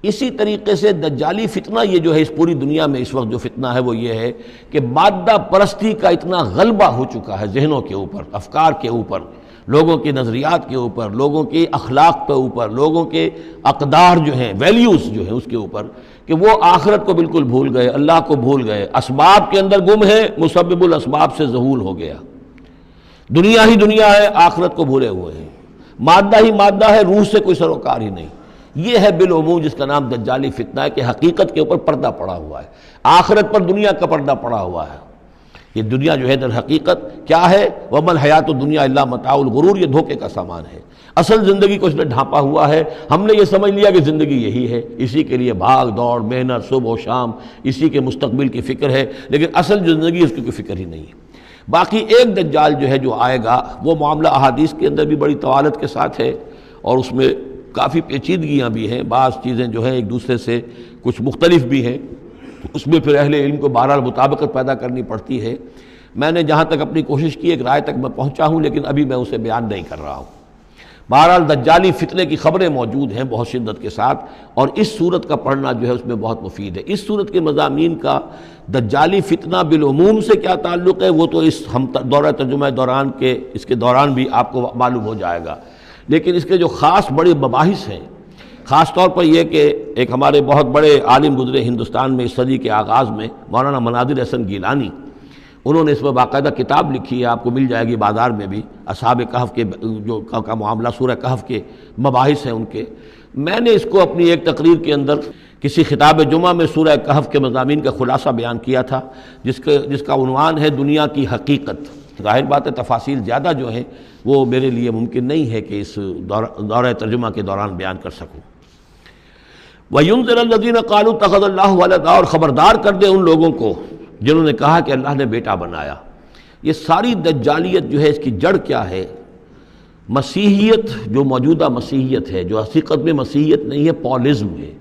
اسی طریقے سے دجالی فتنہ یہ جو ہے اس پوری دنیا میں اس وقت جو فتنہ ہے وہ یہ ہے کہ مادہ پرستی کا اتنا غلبہ ہو چکا ہے ذہنوں کے اوپر، افکار کے اوپر، لوگوں کے نظریات کے اوپر، لوگوں کے اخلاق کے اوپر، لوگوں کے اقدار جو ہیں، ویلیوز جو ہیں اس کے اوپر، کہ وہ آخرت کو بالکل بھول گئے، اللہ کو بھول گئے، اسباب کے اندر گم ہے، مسبب الاسباب سے ذہول ہو گیا، دنیا ہی دنیا ہے، آخرت کو بھولے ہوئے ہیں، مادہ ہی مادہ ہے، روح سے کوئی سروکار ہی نہیں۔ یہ ہے بالعموم جس کا نام دجالی فتنہ ہے کہ حقیقت کے اوپر پردہ پڑا ہوا ہے، آخرت پر دنیا کا پردہ پڑا ہوا ہے۔ یہ دنیا جو ہے در حقیقت کیا ہے، وَمَا الْحَيَاةُ الدُّنْيَا إِلَّا مَتَاعُ الْغُرُورِ، یہ دھوکے کا سامان ہے۔ اصل زندگی کو اس نے ڈھانپا ہوا ہے، ہم نے یہ سمجھ لیا کہ زندگی یہی ہے، اسی کے لیے بھاگ دوڑ، محنت، صبح و شام، اسی کے مستقبل کی فکر ہے، لیکن اصل زندگی اس کی کوئی فکر ہی نہیں ہے۔ باقی ایک دجال جو ہے جو آئے گا، وہ معاملہ احادیث کے اندر بھی بڑی طوالت کے ساتھ ہے، اور اس میں کافی پیچیدگیاں بھی ہیں، بعض چیزیں جو ہیں ایک دوسرے سے کچھ مختلف بھی ہیں، اس میں پھر اہل علم کو بہرحال مطابقت پیدا کرنی پڑتی ہے۔ میں نے جہاں تک اپنی کوشش کی ایک رائے تک میں پہنچا ہوں، لیکن ابھی میں اسے بیان نہیں کر رہا ہوں۔ بہرحال دجالی فتنے کی خبریں موجود ہیں بہت شدت کے ساتھ، اور اس صورت کا پڑھنا جو ہے اس میں بہت مفید ہے۔ اس صورت کے مضامین کا دجالی فتنہ بالعموم سے کیا تعلق ہے وہ تو اس ہم دورہ ترجمہ دوران کے اس کے دوران بھی آپ کو معلوم ہو جائے گا، لیکن اس کے جو خاص بڑے مباحث ہیں، خاص طور پر یہ کہ ایک ہمارے بہت بڑے عالم گزرے ہندوستان میں اس صدی کے آغاز میں، مولانا مناظر احسن گیلانی، انہوں نے اس میں باقاعدہ کتاب لکھی ہے، آپ کو مل جائے گی بازار میں بھی، اصحاب کہف کے جو کا معاملہ سورہ کہف کے مباحث ہیں ان کے۔ میں نے اس کو اپنی ایک تقریر کے اندر کسی خطاب جمعہ میں سورہ کہف کے مضامین کا خلاصہ بیان کیا تھا، جس کا عنوان ہے دنیا کی حقیقت۔ ظاہر بات ہے تفاصیل زیادہ جو ہیں وہ میرے لیے ممکن نہیں ہے کہ اس دورہ ترجمہ کے دوران بیان کر سکوں۔ وَيُنذِرَ الَّذِينَ قَالُوا اتَّخَذَ اللَّهُ وَلَدًا، اور خبردار کر دے ان لوگوں کو جنہوں نے کہا کہ اللہ نے بیٹا بنایا۔ یہ ساری دجالیت جو ہے اس کی جڑ کیا ہے؟ مسیحیت، جو موجودہ مسیحیت ہے، جو حقیقت میں مسیحیت نہیں ہے، پولزم ہے،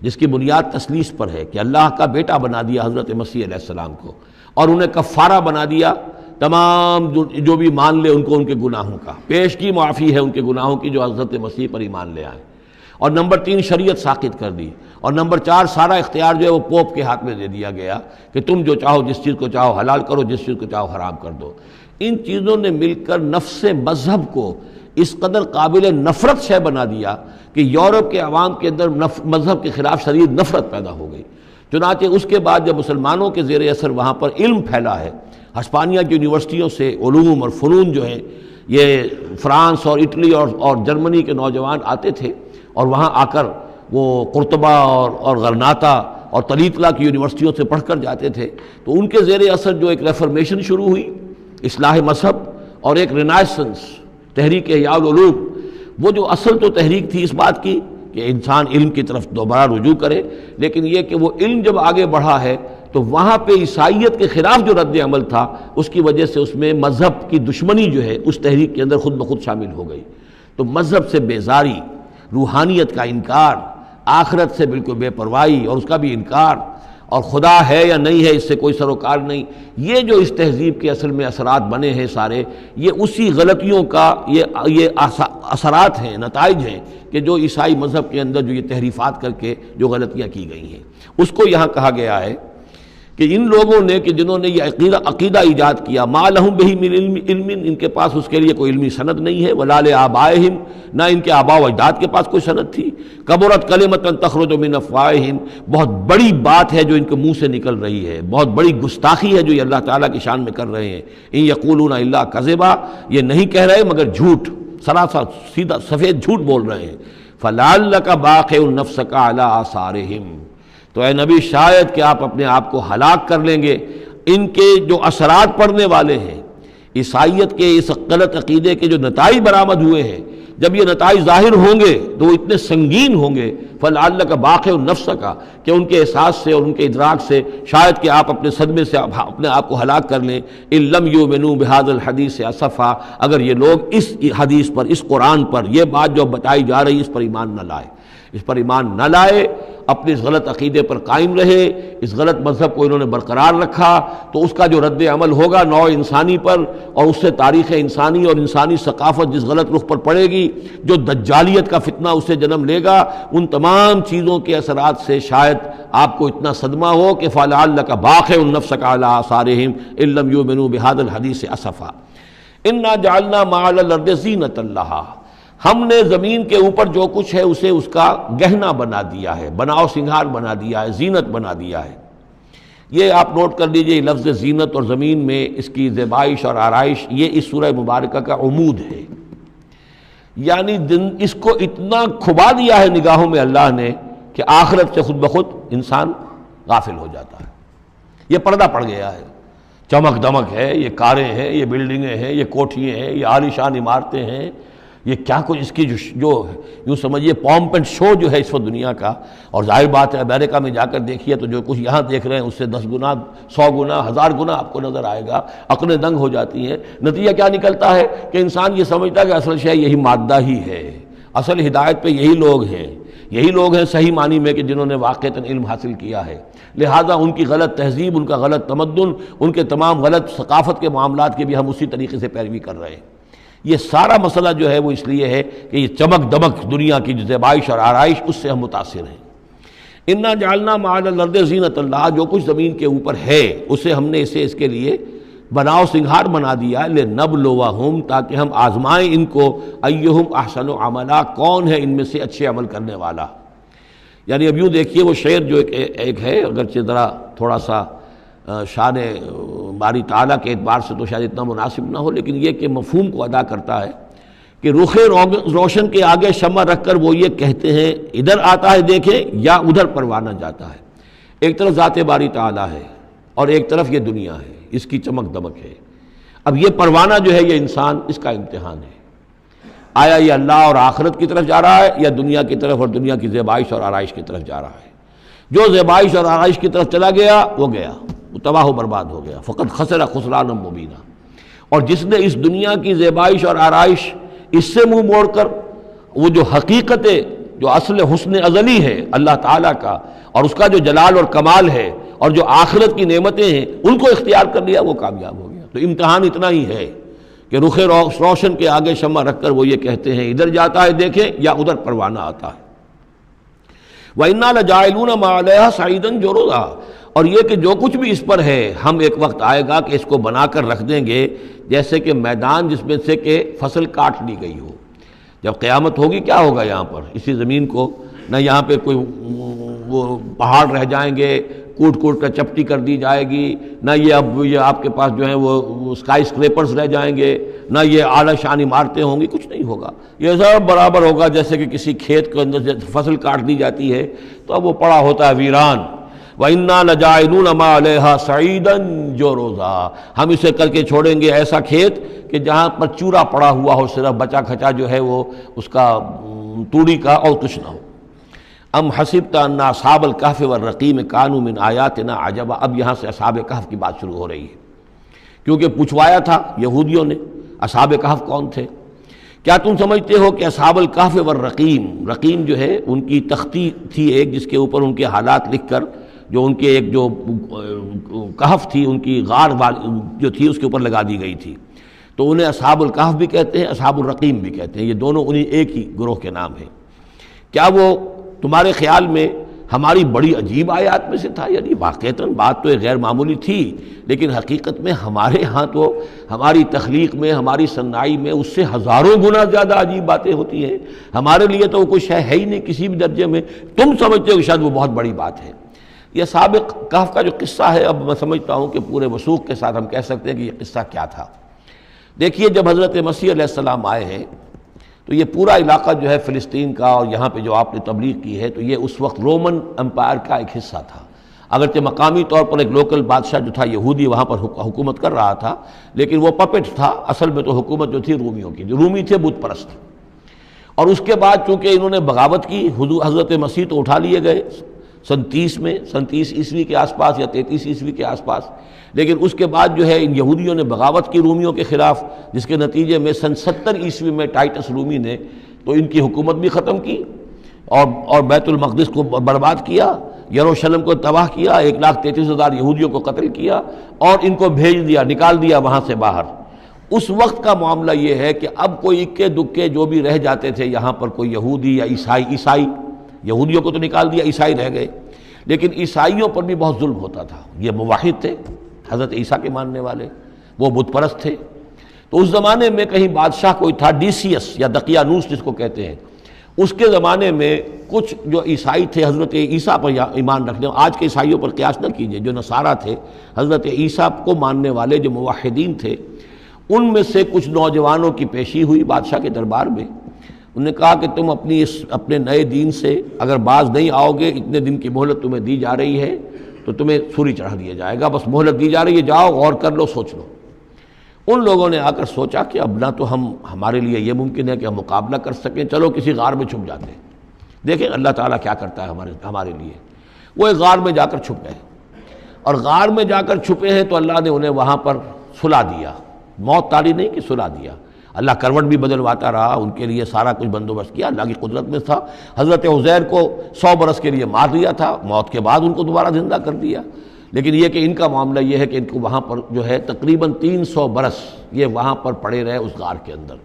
جس کی بنیاد تثلیث پر ہے کہ اللہ کا بیٹا بنا دیا حضرت مسیح علیہ السلام کو، اور انہیں کفارہ بنا دیا تمام جو بھی مان لے ان کو ان کے گناہوں کا، پیش کی معافی ہے ان کے گناہوں کی جو حضرت مسیح پر ایمان لے آئے، اور نمبر 3 شریعت ساقط کر دی، اور نمبر 4 سارا اختیار جو ہے وہ پوپ کے ہاتھ میں دے دیا گیا کہ تم جو چاہو جس چیز کو چاہو حلال کرو، جس چیز کو چاہو حرام کر دو۔ ان چیزوں نے مل کر نفس مذہب کو اس قدر قابل نفرت شے بنا دیا کہ یورپ کے عوام کے اندر مذہب کے خلاف شدید نفرت پیدا ہو گئی۔ چنانچہ اس کے بعد جب مسلمانوں کے زیر اثر وہاں پر علم پھیلا ہے، ہسپانیہ کی یونیورسٹیوں سے علوم اور فنون جو ہیں یہ فرانس اور اٹلی اور جرمنی کے نوجوان آتے تھے اور وہاں آ کر وہ قرطبہ اور غرناطہ اور طلیطلہ کی یونیورسٹیوں سے پڑھ کر جاتے تھے. تو ان کے زیر اثر جو ایک ریفرمیشن شروع ہوئی، اصلاح مذہب، اور ایک رینائسنس، تحریک احیاء العلوم، وہ جو اصل تو تحریک تھی اس بات کی کہ انسان علم کی طرف دوبارہ رجوع کرے، لیکن یہ کہ وہ علم جب آگے بڑھا ہے تو وہاں پہ عیسائیت کے خلاف جو رد عمل تھا اس کی وجہ سے اس میں مذہب کی دشمنی جو ہے اس تحریک کے اندر خود بخود شامل ہو گئی. تو مذہب سے بیزاری، روحانیت کا انکار، آخرت سے بالکل بے پرواہی اور اس کا بھی انکار، اور خدا ہے یا نہیں ہے اس سے کوئی سروکار نہیں، یہ جو اس تہذیب کے اصل میں اثرات بنے ہیں سارے، یہ اسی غلطیوں کا یہ اثرات ہیں، نتائج ہیں کہ جو عیسائی مذہب کے اندر جو یہ تحریفات کر کے جو غلطیاں کی گئی ہیں. اس کو یہاں کہا گیا ہے کہ ان لوگوں نے کہ جنہوں نے یہ عقیدہ ایجاد کیا، ما لہم بہ من علم، ان کے پاس اس کے لیے کوئی علمی سند نہیں ہے، ولا لآبائہم، نہ ان کے آباء و اجداد کے پاس کوئی سند تھی، کبرت کلمۃ تخرج من افواہہم، بہت بڑی بات ہے جو ان کے منہ سے نکل رہی ہے، بہت بڑی گستاخی ہے جو یہ اللہ تعالیٰ کی شان میں کر رہے ہیں. ان یقولون الا کذبا، یہ نہیں کہہ رہے مگر جھوٹ، سراسر سیدھا سفید جھوٹ بول رہے ہیں. فلعلک باخع نفسک علی آثارہم، تو اے نبی شاید کہ آپ اپنے آپ کو ہلاک کر لیں گے ان کے جو اثرات پڑنے والے ہیں، عیسائیت کے اس غلط عقیدے کے جو نتائج برآمد ہوئے ہیں، جب یہ نتائج ظاہر ہوں گے تو وہ اتنے سنگین ہوں گے، فلعلک باخع نفسک، کہ ان کے احساس سے اور ان کے ادراک سے شاید کہ آپ اپنے صدمے سے اپنے آپ کو ہلاک کر لیں. ان لم یؤمنوا بہذا الحدیث اسفا، اگر یہ لوگ اس حدیث پر، اس قرآن پر، یہ بات جو بتائی جا رہی اس پر ایمان نہ لائے، اس پر ایمان نہ لائے، اپنے اس غلط عقیدے پر قائم رہے، اس غلط مذہب کو انہوں نے برقرار رکھا، تو اس کا جو رد عمل ہوگا نوع انسانی پر، اور اس سے تاریخ انسانی اور انسانی ثقافت جس غلط رخ پر پڑے گی، جو دجالیت کا فتنہ اسے جنم لے گا، ان تمام چیزوں کے اثرات سے شاید آپ کو اتنا صدمہ ہو کہ فلعلک باخع نفسک علی آثارہم ان لم یؤمنوا بہذا الحدیث اسفا. انا جعلنا ما علی الارض زینۃ لہا، ہم نے زمین کے اوپر جو کچھ ہے اسے اس کا گہنا بنا دیا ہے، بناؤ سنگھار بنا دیا ہے، زینت بنا دیا ہے. یہ آپ نوٹ کر لیجئے، لفظ زینت اور زمین میں اس کی زیبائش اور آرائش یہ اس سورہ مبارکہ کا عمود ہے. یعنی اس کو اتنا کھبا دیا ہے نگاہوں میں اللہ نے کہ آخرت سے خود بخود انسان غافل ہو جاتا ہے. یہ پردہ پڑ گیا ہے، چمک دمک ہے، یہ کاریں ہیں، یہ بلڈنگیں ہیں، یہ کوٹھیاں ہیں، یہ عالیشان عمارتیں ہیں، یہ کیا کچھ اس کی جو یوں سمجھیے پومپ اینڈ شو جو ہے اس وقت دنیا کا. اور ظاہر بات ہے امریکہ میں جا کر دیکھیے تو جو کچھ یہاں دیکھ رہے ہیں اس سے 10 گنا 100 گنا 1000 گنا آپ کو نظر آئے گا، عقلیں دنگ ہو جاتی ہیں. نتیجہ کیا نکلتا ہے کہ انسان یہ سمجھتا ہے کہ اصل شے یہی مادہ ہی ہے، اصل ہدایت پہ یہی لوگ ہیں، یہی لوگ ہیں صحیح معنی میں کہ جنہوں نے واقعتاً علم حاصل کیا ہے. لہذا ان کی غلط تہذیب، ان کا غلط تمدن، ان کے تمام غلط ثقافت کے معاملات کے بھی ہم اسی طریقے سے پیروی کر رہے ہیں. یہ سارا مسئلہ جو ہے وہ اس لیے ہے کہ یہ چمک دمک دنیا کی جو زیبائش اور آرائش اس سے ہم متاثر ہیں. انا جعلنا ما علی الارض زینۃ اللہ، جو کچھ زمین کے اوپر ہے اسے ہم نے اس کے لیے بناؤ سنگھار بنا دیا، لنبلوہم، تاکہ ہم آزمائیں ان کو، ایہم احسن عملا، کون ہے ان میں سے اچھے عمل کرنے والا. یعنی اب یوں دیکھیے وہ شعر جو ایک ہے، اگرچہ ذرا تھوڑا سا شان باری تعالیٰ کے اعتبار سے تو شاید اتنا مناسب نہ ہو، لیکن یہ کہ مفہوم کو ادا کرتا ہے کہ رخ روشن کے آگے شمع رکھ کر وہ یہ کہتے ہیں ادھر آتا ہے دیکھیں یا ادھر پروانہ جاتا ہے. ایک طرف ذات باری تعالیٰ ہے اور ایک طرف یہ دنیا ہے، اس کی چمک دمک ہے. اب یہ پروانہ جو ہے یہ انسان، اس کا امتحان ہے، آیا یہ اللہ اور آخرت کی طرف جا رہا ہے یا دنیا کی طرف اور دنیا کی زیبائش اور آرائش کی طرف جا رہا ہے. جو زیبائش اور آرائش کی طرف چلا گیا وہ گیا، وہ تباہ و برباد ہو گیا. فقط خسر خسرانا مبینہ. اور جس نے اس دنیا کی زیبائش اور آرائش اس سے منہ موڑ کر وہ جو حقیقت جو اصل حسن ازلی ہے اللہ تعالیٰ کا اور اس کا جو جلال اور کمال ہے اور جو آخرت کی نعمتیں ہیں ان کو اختیار کر لیا، وہ کامیاب ہو گیا. تو امتحان اتنا ہی ہے کہ رخ روشن کے آگے شمع رکھ کر وہ یہ کہتے ہیں ادھر جاتا ہے دیکھیں یا ادھر پروانہ آتا ہے. وَإِنَّا لَجَاعِلُونَ مَا عَلَيْهَا صَعِيدًا جُرُزًا، اور یہ کہ جو کچھ بھی اس پر ہے ہم ایک وقت آئے گا کہ اس کو بنا کر رکھ دیں گے جیسے کہ میدان جس میں سے کہ فصل کاٹ لی گئی ہو. جب قیامت ہوگی کیا ہوگا یہاں پر اسی زمین کو، نہ یہاں پہ کوئی وہ پہاڑ رہ جائیں گے، کوٹ کوٹ کر چپٹی کر دی جائے گی، نہ یہ آپ کے پاس جو ہے وہ اسکائی اسکریپرز رہ جائیں گے، نہ یہ اعلیٰ شان عمارتیں ہوں گی، کچھ نہیں ہوگا، یہ سب برابر ہوگا جیسے کہ کسی کھیت کے اندر فصل کاٹ دی جاتی ہے تو اب وہ پڑا ہوتا ہے ویران۔ وَإِنَّا لَجَاعِلُونَ مَا عَلَيْهَا صَعِيدًا جُرُزًا، ہم اسے کر کے چھوڑیں گے ایسا کھیت کہ جہاں پر چورا پڑا ہوا ہو، صرف بچا کھچا جو ہے وہ اس کا توڑی کا اور کچھ نہ ہو۔ ام حسبت ان اصحاب الکہف والرقیم کانوا من آیاتنا عجبا، اب یہاں سے اصحاب کہف کی بات شروع ہو رہی ہے، کیونکہ پوچھوایا تھا یہودیوں نے اصحاب کہف کون تھے۔ کیا تم سمجھتے ہو کہ اصحاب الکہف والرقیم، رقیم جو ہے ان کی تختی تھی ایک جس کے اوپر ان کے حالات لکھ کر، جو ان کے ایک جو کہف تھی ان کی غار جو تھی اس کے اوپر لگا دی گئی تھی، تو انہیں اصحاب الکہف بھی کہتے ہیں، اصحاب الرقیم بھی کہتے ہیں، یہ دونوں انہیں ایک ہی گروہ کے نام ہیں۔ کیا وہ تمہارے خیال میں ہماری بڑی عجیب آیات میں سے تھا؟ یعنی واقعتاً بات تو ایک غیر معمولی تھی، لیکن حقیقت میں ہمارے ہاں تو ہماری تخلیق میں، ہماری صنائی میں اس سے ہزاروں گنا زیادہ عجیب باتیں ہوتی ہیں، ہمارے لیے تو وہ کچھ ہے ہی نہیں کسی بھی درجے میں، تم سمجھتے ہو کہ شاید وہ بہت بڑی بات ہے۔ یہ سابق کہف کا جو قصہ ہے، اب میں سمجھتا ہوں کہ پورے وثوق کے ساتھ ہم کہہ سکتے ہیں کہ یہ قصہ کیا تھا۔ دیکھیے جب حضرت مسیح علیہ السلام آئے ہیں تو یہ پورا علاقہ جو ہے فلسطین کا، اور یہاں پہ جو آپ نے تبلیغ کی ہے، تو یہ اس وقت رومن امپائر کا ایک حصہ تھا۔ اگرچہ مقامی طور پر ایک لوکل بادشاہ جو تھا یہودی وہاں پر حکومت کر رہا تھا، لیکن وہ پپٹ تھا، اصل میں تو حکومت جو تھی رومیوں کی، جو رومی تھے بت پرست۔ اور اس کے بعد چونکہ انہوں نے بغاوت کی، حضرت مسیح تو اٹھا لیے گئے سن 30 عیسوی کے آس پاس یا 33 عیسوی کے آس پاس، لیکن اس کے بعد جو ہے ان یہودیوں نے بغاوت کی رومیوں کے خلاف، جس کے نتیجے میں سن 70 عیسوی میں ٹائٹس رومی نے تو ان کی حکومت بھی ختم کی اور بیت المقدس کو برباد کیا، یروشلم کو تباہ کیا، 1,33,000 یہودیوں کو قتل کیا اور ان کو بھیج دیا، نکال دیا وہاں سے باہر۔ اس وقت کا معاملہ یہ ہے کہ اب کوئی اکے دکے جو بھی رہ جاتے تھے یہاں پر، کوئی یہودی یا عیسائی، یہودیوں کو تو نکال دیا، عیسائی رہ گئے، لیکن عیسائیوں پر بھی بہت ظلم ہوتا تھا۔ یہ موحد تھے، حضرت عیسیٰ کے ماننے والے، وہ بت پرست تھے۔ تو اس زمانے میں کہیں بادشاہ کوئی تھا ڈیسیس یا دقیانوس جس کو کہتے ہیں، اس کے زمانے میں کچھ جو عیسائی تھے حضرت عیسیٰ پر ایمان رکھنے، آج کے عیسائیوں پر قیاس نہ کیجئے، جو نصارہ تھے حضرت عیسیٰ کو ماننے والے جو موحدین تھے، ان میں سے کچھ نوجوانوں کی پیشی ہوئی بادشاہ کے دربار میں۔ انہوں نے کہا کہ تم اپنے نئے دین سے اگر باز نہیں آؤ گے، اتنے دن کی مہلت تمہیں دی جا رہی ہے تو تمہیں سولی چڑھا دیا جائے گا، بس مہلت دی جا رہی ہے، جاؤ غور کر لو، سوچ لو۔ ان لوگوں نے آ کر سوچا کہ اب نہ تو ہمارے لیے یہ ممکن ہے کہ ہم مقابلہ کر سکیں، چلو کسی غار میں چھپ جاتے ہیں، دیکھیں اللہ تعالیٰ کیا کرتا ہے ہمارے لیے۔ وہ ایک غار میں جا کر چھپ گئے، اور غار میں جا کر چھپے ہیں تو اللہ نے انہیں وہاں پر سلا دیا، موت طاری نہیں کہ سلا دیا۔ اللہ کروٹ بھی بدلواتا رہا، ان کے لیے سارا کچھ بندوبست کیا، اللہ کی قدرت میں تھا۔ حضرت عزیر کو 100 برس کے لیے مار دیا تھا، موت کے بعد ان کو دوبارہ زندہ کر دیا۔ لیکن یہ کہ ان کا معاملہ یہ ہے کہ ان کو وہاں پر جو ہے تقریباً 300 برس یہ وہاں پر پڑے رہے اس غار کے اندر۔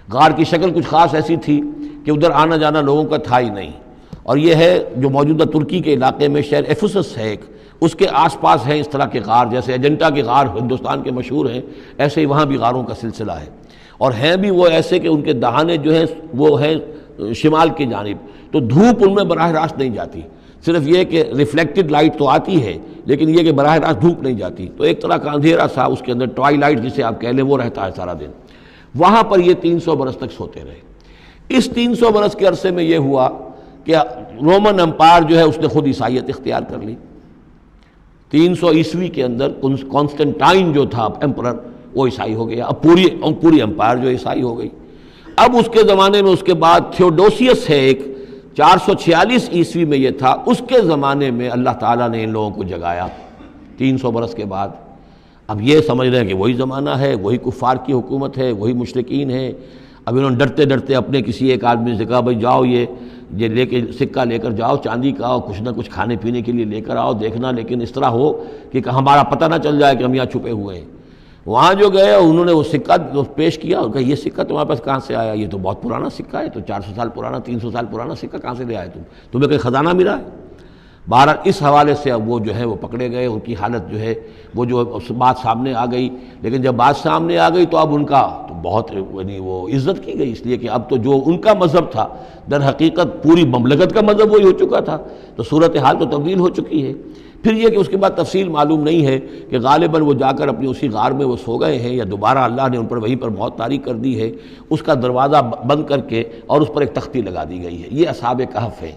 غار کی شکل کچھ خاص ایسی تھی کہ ادھر آنا جانا لوگوں کا تھا ہی نہیں، اور یہ ہے جو موجودہ ترکی کے علاقے میں شہر ایفسس ہے ایک، اس کے آس پاس ہیں اس طرح کے غار، جیسے اجنٹا کے غار ہندوستان کے مشہور ہیں، ایسے ہی وہاں بھی غاروں کا سلسلہ ہے، اور ہیں بھی وہ ایسے کہ ان کے دہانے جو ہیں وہ ہیں شمال کی جانب، تو دھوپ ان میں براہ راست نہیں جاتی، صرف یہ کہ ریفلیکٹڈ لائٹ تو آتی ہے لیکن یہ کہ براہ راست دھوپ نہیں جاتی، تو ایک طرح کا اندھیرا سا اس کے اندر، ٹوائی لائٹ جسے آپ کہہ لیں، وہ رہتا ہے سارا دن۔ وہاں پر یہ 300 برس تک سوتے رہے۔ اس 300 برس کے عرصے میں یہ ہوا کہ رومن امپائر جو ہے اس نے خود عیسائیت اختیار کر لی۔ 300 عیسوی کے اندر کانسٹنٹائن جو تھا ایمپرر، وہ عیسائی ہو گیا، اب پوری امپائر جو عیسائی ہو گئی۔ اب اس کے زمانے میں اس کے بعد تھیوڈوسیس ہے ایک، 446 عیسوی میں یہ تھا، اس کے زمانے میں اللہ تعالیٰ نے ان لوگوں کو جگایا 300 برس کے بعد۔ اب یہ سمجھ رہے ہیں کہ وہی زمانہ ہے، وہی کفار کی حکومت ہے، وہی مشرکین ہیں۔ اب انہوں نے ڈرتے ڈرتے اپنے کسی ایک آدمی سے کہا بھائی جاؤ یہ لے کے سکہ لے کر جاؤ چاندی کا، اور کچھ نہ کچھ کھانے پینے کے لیے لے کر آؤ، دیکھنا لیکن اس طرح ہو کہ ہمارا پتہ نہ چل جائے کہ ہم یہاں چھپے ہوئے ہیں۔ وہاں جو گئے انہوں نے وہ سکہ پیش کیا اور کہا یہ سکہ تمہارے پاس کہاں سے آیا؟ یہ تو بہت پرانا سکہ ہے، تو 400 سال پرانا، 300 سال پرانا سکہ کہاں سے لے آئے تمہیں کوئی خزانہ ملا ہے؟ بہرحال اس حوالے سے اب وہ جو ہے وہ پکڑے گئے، ان کی حالت جو ہے وہ جو بات سامنے آ گئی، لیکن جب بات سامنے آ گئی تو اب ان کا تو بہت یعنی وہ عزت کی گئی، اس لیے کہ اب تو جو ان کا مذہب تھا در حقیقت پوری مملکت کا مذہب وہی ہو چکا تھا، تو صورتحال تو تبدیل ہو چکی ہے۔ پھر یہ کہ اس کے بعد تفصیل معلوم نہیں ہے کہ غالباً وہ جا کر اپنی اسی غار میں وہ سو گئے ہیں یا دوبارہ اللہ نے ان پر وہیں پر موت طاری کر دی ہے، اس کا دروازہ بند کر کے اور اس پر ایک تختی لگا دی گئی ہے۔ یہ اصحاب کہف ہے۔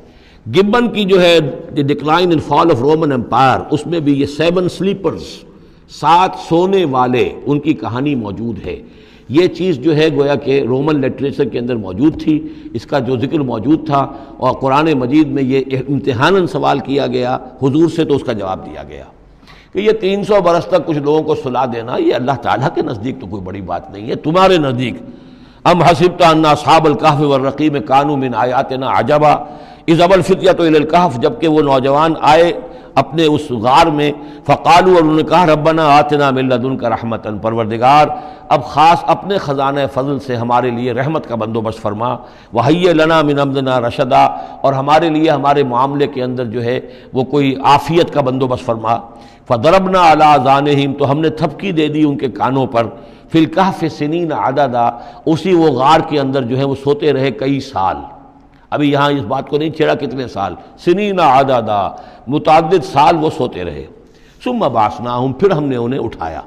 گبن کی جو ہے decline and fall of Roman empire, اس میں بھی یہ 7 سلیپرز، 7 سونے والے، ان کی کہانی موجود ہے۔ یہ چیز جو ہے گویا کہ رومن لٹریچر کے اندر موجود تھی، اس کا جو ذکر موجود تھا، اور قرآن مجید میں یہ امتحاناً سوال کیا گیا حضور سے، تو اس کا جواب دیا گیا کہ یہ 300 برس تک کچھ لوگوں کو سلا دینا یہ اللہ تعالیٰ کے نزدیک تو کوئی بڑی بات نہیں ہے، تمہارے نزدیک ام حسبت ان اصحاب الکہف والرقیم کانوا من آیاتنا عجبا اذ ابى الفتية الى الکہف، جبکہ وہ نوجوان آئے اپنے اس غار میں، فقالوا، اور انہوں نے کہا ربنا آتنا من لدنک رحمتا، پروردگار اب خاص اپنے خزانہ فضل سے ہمارے لیے رحمت کا بندوبست فرما، وہیئ لنا من امرنا رشدا، اور ہمارے لیے ہمارے معاملے کے اندر جو ہے وہ کوئی عافیت کا بندوبست فرما، فضربنا علی آذانہم، تو ہم نے تھپکی دے دی ان کے کانوں پر، فی الکہف سنین عددا، اسی وہ غار کے اندر جو ہے وہ سوتے رہے کئی سال۔ ابھی یہاں اس بات کو نہیں چھیڑا کتنے سال، سنین عددا، متعدد سال وہ سوتے رہے۔ ثم بعثناہم، پھر ہم نے انہیں اٹھایا،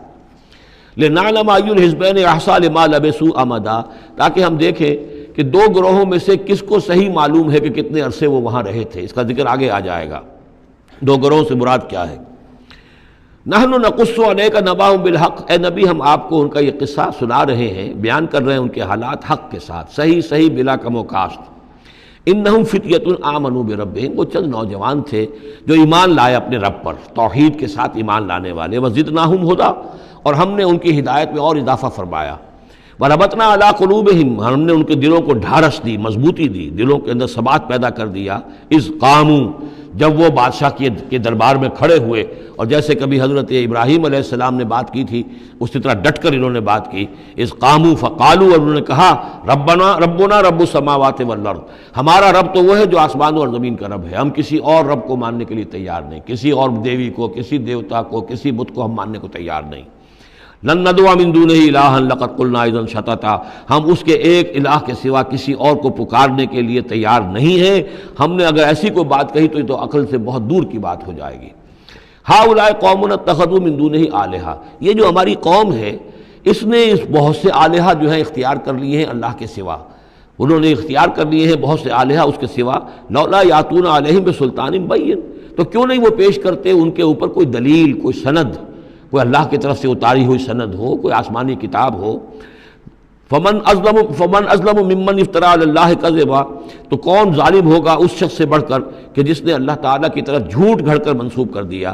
لنعلم ای الحزبین احصیٰ لما لبثوا امدا، تاکہ ہم دیکھیں کہ 2 گروہوں میں سے کس کو صحیح معلوم ہے کہ کتنے عرصے وہ وہاں رہے تھے۔ اس کا ذکر آگے آ جائے گا 2 گروہوں سے مراد کیا ہے۔ نحن نقص علیک نبأہم بالحق، اے نبی ہم آپ کو ان کا یہ قصہ سنا رہے ہیں، بیان کر رہے ہیں ان کے حالات حق کے ساتھ، صحیح بلا کم و کاسٹ۔ انہم فتیۃ آمنوا بربہم، وہ چند نوجوان تھے جو ایمان لائے اپنے رب پر، توحید کے ساتھ ایمان لانے والے، وزدناہم ھدیٰ، اور ہم نے ان کی ہدایت میں اور اضافہ فرمایا، وربطنا علی قلوبہم، ہم نے ان کے دلوں کو ڈھارس دی، مضبوطی دی، دلوں کے اندر ثبات پیدا کر دیا، اذ قاموا، جب وہ بادشاہ کے دربار میں کھڑے ہوئے، اور جیسے کبھی حضرت ابراہیم علیہ السلام نے بات کی تھی اسی طرح ڈٹ کر انہوں نے بات کی، اذ قاموا فقالوا، اور انہوں نے کہا ربنا رب السماوات والارض، ہمارا رب تو وہ ہے جو آسمانوں اور زمین کا رب ہے، ہم کسی اور رب کو ماننے کے لیے تیار نہیں، کسی اور دیوی کو، کسی دیوتا کو، کسی بت کو ہم ماننے کو تیار نہیں۔ لن ندعو من دونہ الہا لقد قلنا اذا شططا، ہم اس کے ایک الہ کے سوا کسی اور کو پکارنے کے لیے تیار نہیں ہیں، ہم نے اگر ایسی کوئی بات کہی تو یہ تو عقل سے بہت دور کی بات ہو جائے گی۔ ہؤلاء قوم اتخذوا من دونہ آلہہ، یہ جو ہماری قوم ہے اس نے اس بہت سے آلہہ جو ہیں اختیار کر لیے ہیں اللہ کے سوا، انہوں نے اختیار کر لیے ہیں بہت سے آلہہ اس کے سوا، لولا یاتون علیہم بسلطان بین، تو کیوں نہیں وہ پیش کرتے ان کے اوپر کوئی دلیل، کوئی سند، کوئی اللہ کی طرف سے اتاری ہوئی سند ہو، کوئی آسمانی کتاب ہو۔ فمن ازلم ممن افتری علی اللہ کذبا، تو کون ظالم ہوگا اس شخص سے بڑھ کر کہ جس نے اللہ تعالیٰ کی طرف جھوٹ گھڑ کر منسوب کر دیا۔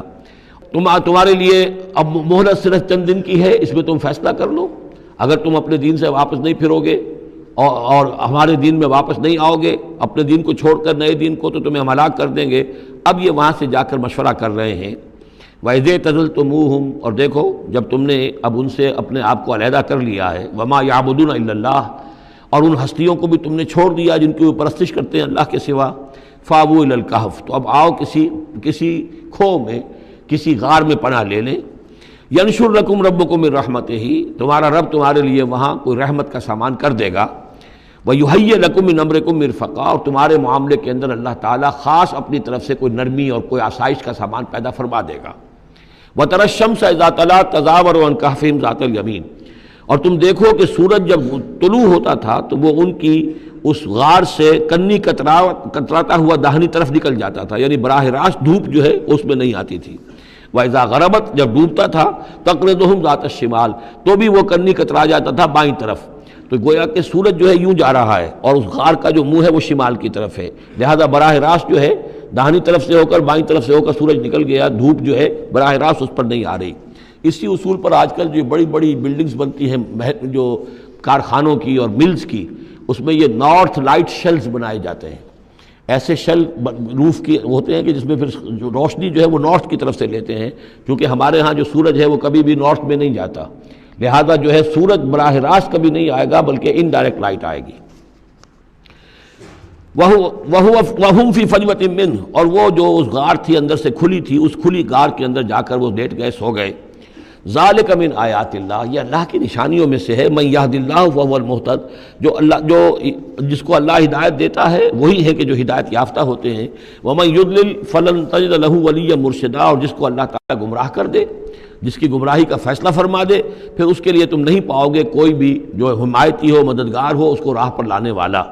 تمہارے لیے اب مہلت صرف چند دن کی ہے، اس میں تم فیصلہ کر لو، اگر تم اپنے دین سے واپس نہیں پھرو گے اور ہمارے دین میں واپس نہیں آؤ گے، اپنے دین کو چھوڑ کر نئے دین کو، تو تمہیں ہم ہلاک کر دیں گے۔ اب یہ وہاں سے جا کر مشورہ کر رہے ہیں، وَإِذْ اعْتَزَلْتُمُوهُمْ، اور دیکھو جب تم نے اب ان سے اپنے آپ کو علیحدہ کر لیا ہے، وَمَا يَعْبُدُونَ إِلَّا اللَّهِ، اور ان ہستیوں کو بھی تم نے چھوڑ دیا جن کی وہ پرستش کرتے ہیں اللہ کے سوا، فَآوُوا إِلَى الْكَهْفِ، تو اب آؤ کسی کھو میں، کسی غار میں پناہ لے لیں، يَنشُرْ لَكُمْ رَبُّكُم مِّن رَحْمَتِهِ، تمہارا رب تمہارے لیے وہاں کوئی رحمت کا سامان کر دے گا، وَيُهَيِّئْ لَكُم مِّنْ أَمْرِكُم مِّرْفَقًا، اور تمہارے معاملے کے اندر اللہ تعالیٰ خاص اپنی طرف سے کوئی نرمی اور کوئی آسائش کا سامان پیدا فرما دے گا۔ وَتَرَى الشَّمْسَ إِذَا طَلَعَتْ تَزَاوَرُ عَنْ كَهْفِهِمْ ذَاتَ الْيَمِينِ، اور تم دیکھو کہ سورج جب طلوع ہوتا تھا تو وہ ان کی اس غار سے کنی کتراتا ہوا داہنی طرف نکل جاتا تھا، یعنی براہ راست دھوپ جو ہے اس میں نہیں آتی تھی۔ وَإِذَا غَرَبَتْ، جب ڈوبتا تھا، تَقْرِضُهُمْ ذَاتَ الشِّمَالِ، تو بھی وہ کنی کترا جاتا تھا بائیں طرف، تو گویا کہ سورج جو ہے یوں جا رہا ہے اور اس غار کا جو منہ ہے وہ شمال کی طرف ہے، لہذا براہ راست جو ہے داہنی طرف سے ہو کر بائیں طرف سے ہو کر سورج نکل گیا، دھوپ جو ہے براہ راست اس پر نہیں آ رہی۔ اسی اصول پر آج کل جو بڑی بڑی بلڈنگز بنتی ہیں جو کارخانوں کی اور ملز کی، اس میں یہ نارتھ لائٹ شیلز بنائے جاتے ہیں، ایسے شیل روف کی ہوتے ہیں کہ جس میں پھر جو روشنی جو ہے وہ نارتھ کی طرف سے لیتے ہیں، کیونکہ ہمارے ہاں جو سورج ہے وہ کبھی بھی نارتھ میں نہیں جاتا، لہذا جو ہے سورج براہ راست کبھی نہیں آئے گا بلکہ انڈائریکٹ لائٹ آئے گی۔ وَهُمْ فِي فَجْوَةٍ مِّنْهُ، اور وہ جو اس غار تھی اندر سے کھلی تھی، اس کھلی غار کے اندر جا کر وہ لیٹ گئے، سو گئے۔ ذَلِكَ مِنْ آیاتِ اللہ، یہ اللہ کی نشانیوں میں سے ہے۔ مَن يَهْدِ اللَّهُ فَهُوَ الْمُهْتَدِ، جو جس کو اللہ ہدایت دیتا ہے وہی ہے کہ جو ہدایت یافتہ ہوتے ہیں۔ وَمَن يُضْلِلْ فَلَن تَجِدَ لَهُ وَلِيًّا مُرْشِدًا، اور جس کو اللہ تعالیٰ گمراہ کر دے، جس کی گمراہی کا فیصلہ فرما دے، پھر اس کے لیے تم نہیں پاؤ گے کوئی بھی جو حمایتی ہو، مددگار ہو، اس کو راہ پر لانے والا۔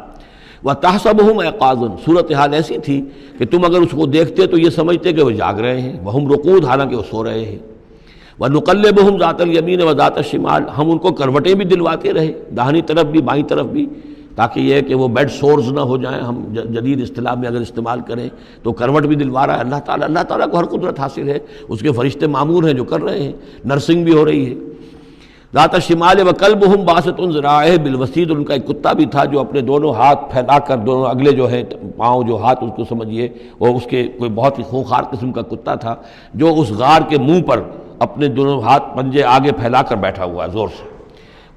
وَتَحْسَبُهُمْ أَيْقَاظًا، صورتحال ایسی تھی کہ تم اگر اس کو دیکھتے تو یہ سمجھتے کہ وہ جاگ رہے ہیں، وَهُمْ رُقُودٌ، حالانکہ وہ سو رہے ہیں۔ وَنُقَلِّبُهُمْ ذَاتَ الْيَمِينِ وَذَاتَ الشِّمَالِ، ہم ان کو کروٹیں بھی دلواتے رہے، داہنی طرف بھی بائیں طرف بھی، تاکہ یہ کہ وہ بیڈ سورز نہ ہو جائیں، ہم جدید اصطلاح میں اگر استعمال کریں تو کروٹ بھی دلوا رہا ہے اللہ تعالیٰ۔ اللہ تعالیٰ کو ہر قدرت حاصل ہے، اس کے فرشتے معمور ہیں جو کر رہے ہیں، نرسنگ بھی ہو رہی ہے۔ ذات الشمال وکلبہم باسط ذراعیہ بالوسید، ان کا ایک کتا بھی تھا جو اپنے دونوں ہاتھ پھیلا کر، دونوں اگلے جو ہیں پاؤں جو ہاتھ، اس کو سمجھیے وہ اس کے کوئی بہت ہی خونخوار قسم کا کتا تھا جو اس غار کے منہ پر اپنے دونوں ہاتھ پنجے آگے پھیلا کر بیٹھا ہوا ہے زور سے۔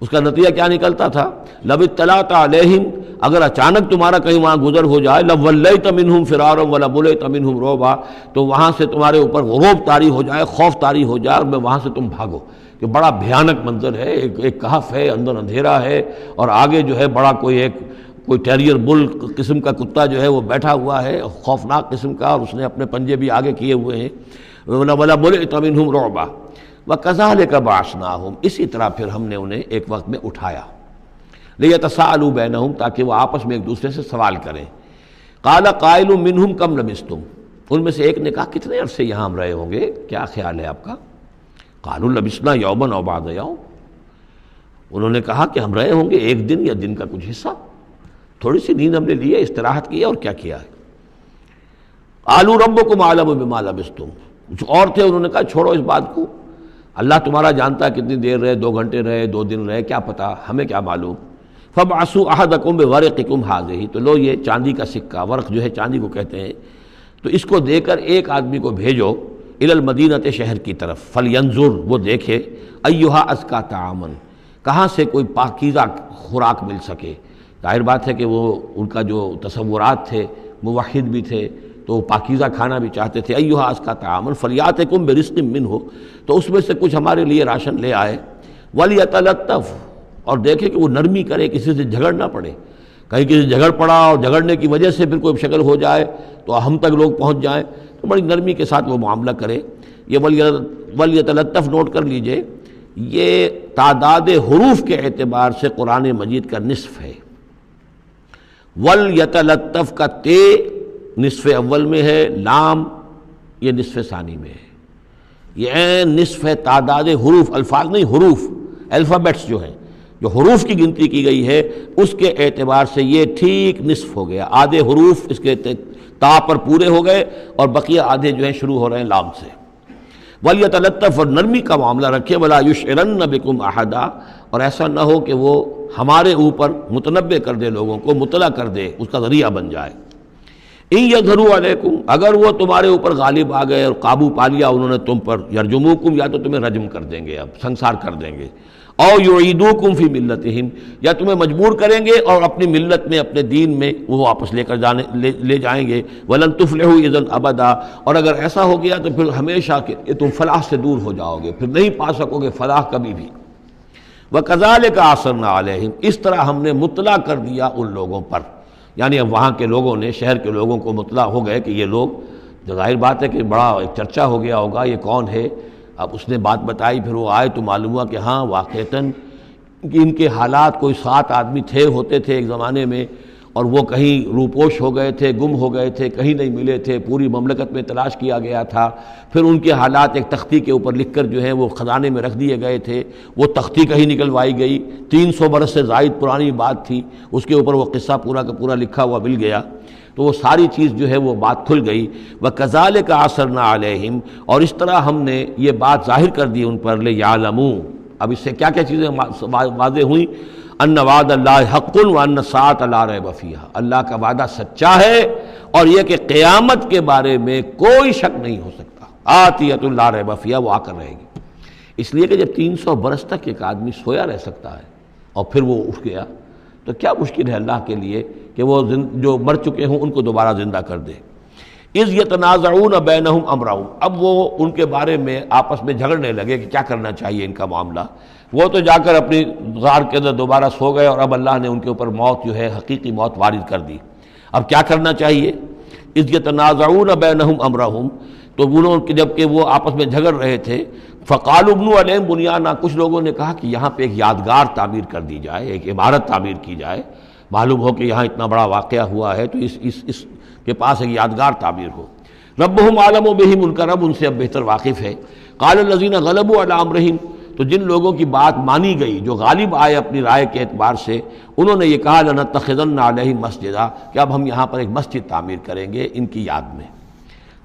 اس کا نتیجہ کیا نکلتا تھا؟ لو اطلعت علیہم، اگر اچانک تمہارا کہیں وہاں گزر ہو جائے، لولیت منہم فرارا ولملیت منہم رعبا، تو وہاں سے تمہارے اوپر رعب طاری ہو جائے، خوف طاری ہو جائے، اور وہاں سے تم بھاگو، کہ بڑا بھیانک منظر ہے، ایک کہف ہے، اندر اندھیرا ہے، اور آگے جو ہے بڑا کوئی ٹیریئر بل قسم کا کتا جو ہے وہ بیٹھا ہوا ہے، خوفناک قسم کا، اور اس نے اپنے پنجے بھی آگے کیے ہوئے ہیں۔ وَلَمُلِئْتَ مِنْهُمْ رُعْبًا وَكَذَلِكَ بَعَثْنَاهُمْ، اسی طرح پھر ہم نے انہیں ایک وقت میں اٹھایا، لِيَتَسَاءَلُوا بَيْنَهُمْ، تاکہ وہ آپس میں ایک دوسرے سے سوال کریں۔ قَالَ قَائِلٌ مِّنْهُمْ كَمْ لَبِثْتُمْ، ان میں سے ایک نے کہا کتنے عرصے یہاں ہم رہے ہوں گے، کیا خیال ہے آپ کا؟ قَالُوا لَبِثْنَا يَوْمًا أَوْ بَعْضَ يَوْمٍ، انہوں نے کہا کہ ہم رہے ہوں گے ایک دن یا دن کا کچھ حصہ، تھوڑی سی نیند ہم نے لی ہے، استراحت کی ہے، اور کیا کیا ہے۔ قَالُوا رَبُّكُمْ أَعْلَمُ بِمَا لَبِثْتُمْ، کچھ اور تھے، انہوں نے کہا چھوڑو اس بات کو، اللہ تمہارا جانتا ہے کتنی دیر رہے، 2 گھنٹے رہے، 2 دن رہے، کیا پتہ، ہمیں کیا معلوم۔ فَابْعَثُوا أَحَدَكُمْ بِوَرِقِكُمْ هَٰذِهِ، تو لو یہ چاندی کا سکہ، ورق جو ہے چاندی کو کہتے ہیں، تو اس کو دے کر ایک آدمی کو بھیجو الی المدینۃ، شہر کی طرف، فَلْيَنظُرْ، وہ دیکھے، أَيُّهَا أَزْكَىٰ طَعَامًا، کہاں سے کوئی پاکیزہ خوراک مل سکے۔ ظاہر بات ہے کہ وہ ان کا جو تصورات تھے، موحد بھی تھے تو وہ پاکیزہ کھانا بھی چاہتے تھے۔ أَيُّهَا أَزْكَىٰ طَعَامًا فَلْيَأْتِكُمْ بِرِزْقٍ مِّنْهُ، تو اس میں سے کچھ ہمارے لیے راشن لے آئے۔ وَلْيَتَلَطَّفْ، اور دیکھے کہ وہ نرمی کرے، کسی سے جھگڑ نہ پڑے، کہیں کسی سے جھگڑ پڑا اور جھگڑنے کی وجہ سے پھر کوئی شکل ہو جائے تو ہم تک لوگ پہنچ جائیں، تو بڑی نرمی کے ساتھ وہ معاملہ کرے۔ یہ وَلْيَتَلَطَّفْ نوٹ کر لیجئے، یہ تعداد حروف کے اعتبار سے قرآن مجید کا نصف ہے۔ وَلْيَتَلَطَّفْ کا تے نصف اول میں ہے، لام یہ نصف ثانی میں ہے، یہ نصف ہے تعداد حروف، الفاظ نہیں، حروف، الفابیٹس جو ہیں، جو حروف کی گنتی کی گئی ہے اس کے اعتبار سے یہ ٹھیک نصف ہو گیا، آدھے حروف اس کے تا پر پورے ہو گئے اور بقیہ آدھے جو ہیں شروع ہو رہے ہیں لام سے۔ وَلْيَتَلَطَّفْ، اور نرمی کا معاملہ رکھے، وَلَا يُشْعِرَنَّ بِكُمْ أَحَدًا، اور ایسا نہ ہو کہ وہ ہمارے اوپر متنبع کر دے، لوگوں کو مطلع کر دے، اس کا ذریعہ بن جائے۔ إِن يَظْهَرُوا عَلَيْكُمْ، اگر وہ تمہارے اوپر غالب آ گئے اور قابو پا لیا انہوں نے تم پر، يَرْجُمُوكُمْ، یا تو تمہیں رجم کر دیں گے، اب سنسار کر دیں گے، أَوْ يُعِيدُوكُمْ فِي مِلَّتِهِمْ، یا تمہیں مجبور کریں گے اور اپنی ملت میں، اپنے دین میں وہ واپس لے جائیں گے۔ وَلَن تُفْلِحُوا إِذًا أَبَدًا، اور اگر ایسا ہو گیا تو پھر ہمیشہ کہ تم فلاح سے دور ہو جاؤ گے، پھر نہیں پا سکو گے فلاح کبھی بھی۔ وَكَذَلِكَ أَعْثَرْنَا عَلَيْهِمْ، اس طرح ہم نے مطلع کر دیا ان لوگوں پر، یعنی اب وہاں کے لوگوں نے، شہر کے لوگوں کو مطلع ہو گئے کہ یہ لوگ، ظاہر بات ہے کہ بڑا ایک چرچا ہو گیا ہوگا یہ کون ہے۔ اب اس نے بات بتائی، پھر وہ آئے تو معلوم ہوا کہ ہاں واقعتاً کہ ان کے حالات، کوئی 7 آدمی ہوتے تھے ایک زمانے میں، اور وہ کہیں روپوش ہو گئے تھے، گم ہو گئے تھے، کہیں نہیں ملے تھے، پوری مملکت میں تلاش کیا گیا تھا، پھر ان کے حالات ایک تختی کے اوپر لکھ کر جو ہیں وہ خزانے میں رکھ دیے گئے تھے، وہ تختی کہیں نکلوائی گئی، 300 برس سے زائد پرانی بات تھی، اس کے اوپر وہ قصہ پورا کا پورا لکھا ہوا مل گیا، تو وہ ساری چیز جو ہے وہ بات کھل گئی۔ وَكَذَلِكَ أَعْثَرْنَا عَلَيْهِمْ، اور اس طرح ہم نے یہ بات ظاہر کر دی ان پر، لِيَعْلَمُوا، اب اس سے کیا کیا چیزیں واضح ہوئیں؟ ان وعد اللہ حق وان الساعۃ لا ریب فیہا، اللہ کا وعدہ سچا ہے اور یہ کہ قیامت کے بارے میں کوئی شک نہیں ہو سکتا، آتیۃ لا ریب فیہا، وہ آ کر رہے گی۔ اس لیے کہ جب 300 برس تک ایک آدمی سویا رہ سکتا ہے اور پھر وہ اٹھ گیا، تو کیا مشکل ہے اللہ کے لیے کہ وہ جو مر چکے ہوں ان کو دوبارہ زندہ کر دے۔ اذ یتنازعون بینہم امرہم، اب وہ ان کے بارے میں آپس میں جھگڑنے لگے کہ کیا کرنا چاہیے ان کا معاملہ۔ وہ تو جا کر اپنی غار کے اندر دوبارہ سو گئے اور اب اللہ نے ان کے اوپر موت جو ہے حقیقی موت وارد کر دی۔ اب کیا کرنا چاہیے؟ اذ یتنازعون بینہم امرہم، تو انہوں جب کہ وہ آپس میں جھگڑ رہے تھے، فقالوا ابنوا علیہم بنیانا، کچھ لوگوں نے کہا کہ یہاں پہ ایک یادگار تعمیر کر دی جائے، ایک عمارت تعمیر کی جائے، معلوم ہو کہ یہاں اتنا بڑا واقعہ ہوا ہے تو اس کے پاس ایک یادگار تعمیر ہو۔ ربہم اعلم بہم، ان کا رب ان سے اب بہتر واقف ہے۔ قال الذین غلبوا علی امرہم، تو جن لوگوں کی بات مانی گئی، جو غالب آئے اپنی رائے کے اعتبار سے، انہوں نے یہ کہا لنتخذن علیہم مسجدا، کہ اب ہم یہاں پر ایک مسجد تعمیر کریں گے ان کی یاد میں۔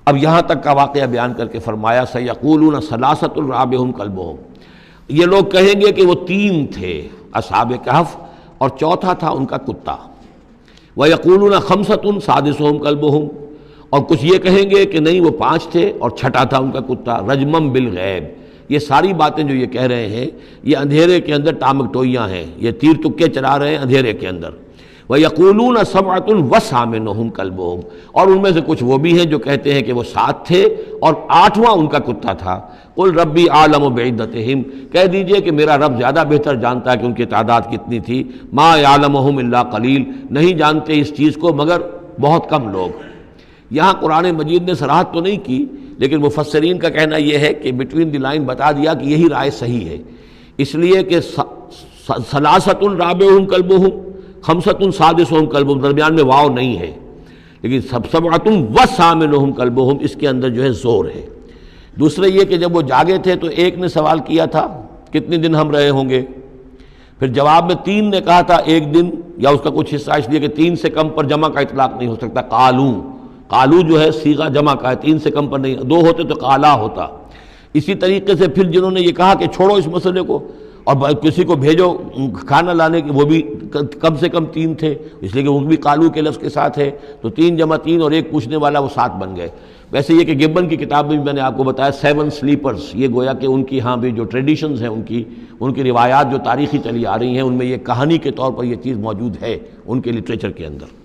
اب یہاں تک کا واقعہ بیان کر کے فرمایا سیقولون ثلاثۃ رابعہم کلبہم، یہ لوگ کہیں گے کہ وہ 3 تھے اصحاب کہف اور چوتھا تھا ان کا کتا۔ ویقولون خمسۃ سادسہم کلبہم، اور کچھ یہ کہیں گے کہ نہیں وہ 5 تھے اور چھٹا تھا ان کا کتا، رجمم بالغیب۔ یہ ساری باتیں جو یہ کہہ رہے ہیں یہ اندھیرے کے اندر ٹامک ٹوئیاں ہیں، یہ تیر تکے چلا رہے ہیں اندھیرے کے اندر۔ وَيَقُولُونَ سَبْعَةٌ وَثَامِنُهُمْ كَلْبُهُمْ، اور ان میں سے کچھ وہ بھی ہیں جو کہتے ہیں کہ وہ 7 تھے اور 8واں ان کا کتا تھا۔ قُلْ رَبِّي أَعْلَمُ بِعِدَّتِهِمْ، کہہ دیجئے کہ میرا رب زیادہ بہتر جانتا ہے کہ ان کی تعداد کتنی تھی۔ مَا يَعْلَمُهُمْ إِلَّا قَلِيلٌ، نہیں جانتے اس چیز کو مگر بہت کم لوگ۔ یہاں قرآن مجید نے صراحت تو نہیں کی، لیکن مفسرین کا کہنا یہ ہے کہ بٹوین دی لائن بتا دیا کہ یہی رائے صحیح ہے، اس لیے کہ ثلاثۃ رابعہم کلبہم، خمسۃ سادسہم کلبہم، درمیان میں واو نہیں ہے، لیکن سبعۃ وثامنہم کلبہم اس کے اندر جو ہے زور ہے۔ دوسرے یہ کہ جب وہ جاگے تھے تو ایک نے سوال کیا تھا کتنے دن ہم رہے ہوں گے، پھر جواب میں 3 نے کہا تھا 1 دن، یا اس کا کچھ حصہ اس لیے کہ 3 سے کم پر جمع کا اطلاق نہیں ہو سکتا۔ قالو جو ہے صیغہ جمع کا ہے، 3 سے کم پر نہیں، 2 ہوتے تو قالا ہوتا۔ اسی طریقے سے پھر جنہوں نے یہ کہا کہ چھوڑو اس مسئلے کو اور کسی کو بھیجو کھانا لانے کی، وہ بھی کم سے کم 3 تھے، اس لیے کہ وہ بھی قالو کے لفظ کے ساتھ ہے، تو 3 جمع 3 اور ایک پوچھنے والا، وہ 7 بن گئے۔ ویسے یہ کہ گبن کی کتاب میں بھی میں نے آپ کو بتایا 7 سلیپرز، یہ گویا کہ ان کی ہاں بھی جو ٹریڈیشنز ہیں ان کی روایات جو تاریخی چلی آ رہی ہیں ان میں یہ کہانی کے طور پر یہ چیز موجود ہے ان کے لٹریچر کے اندر۔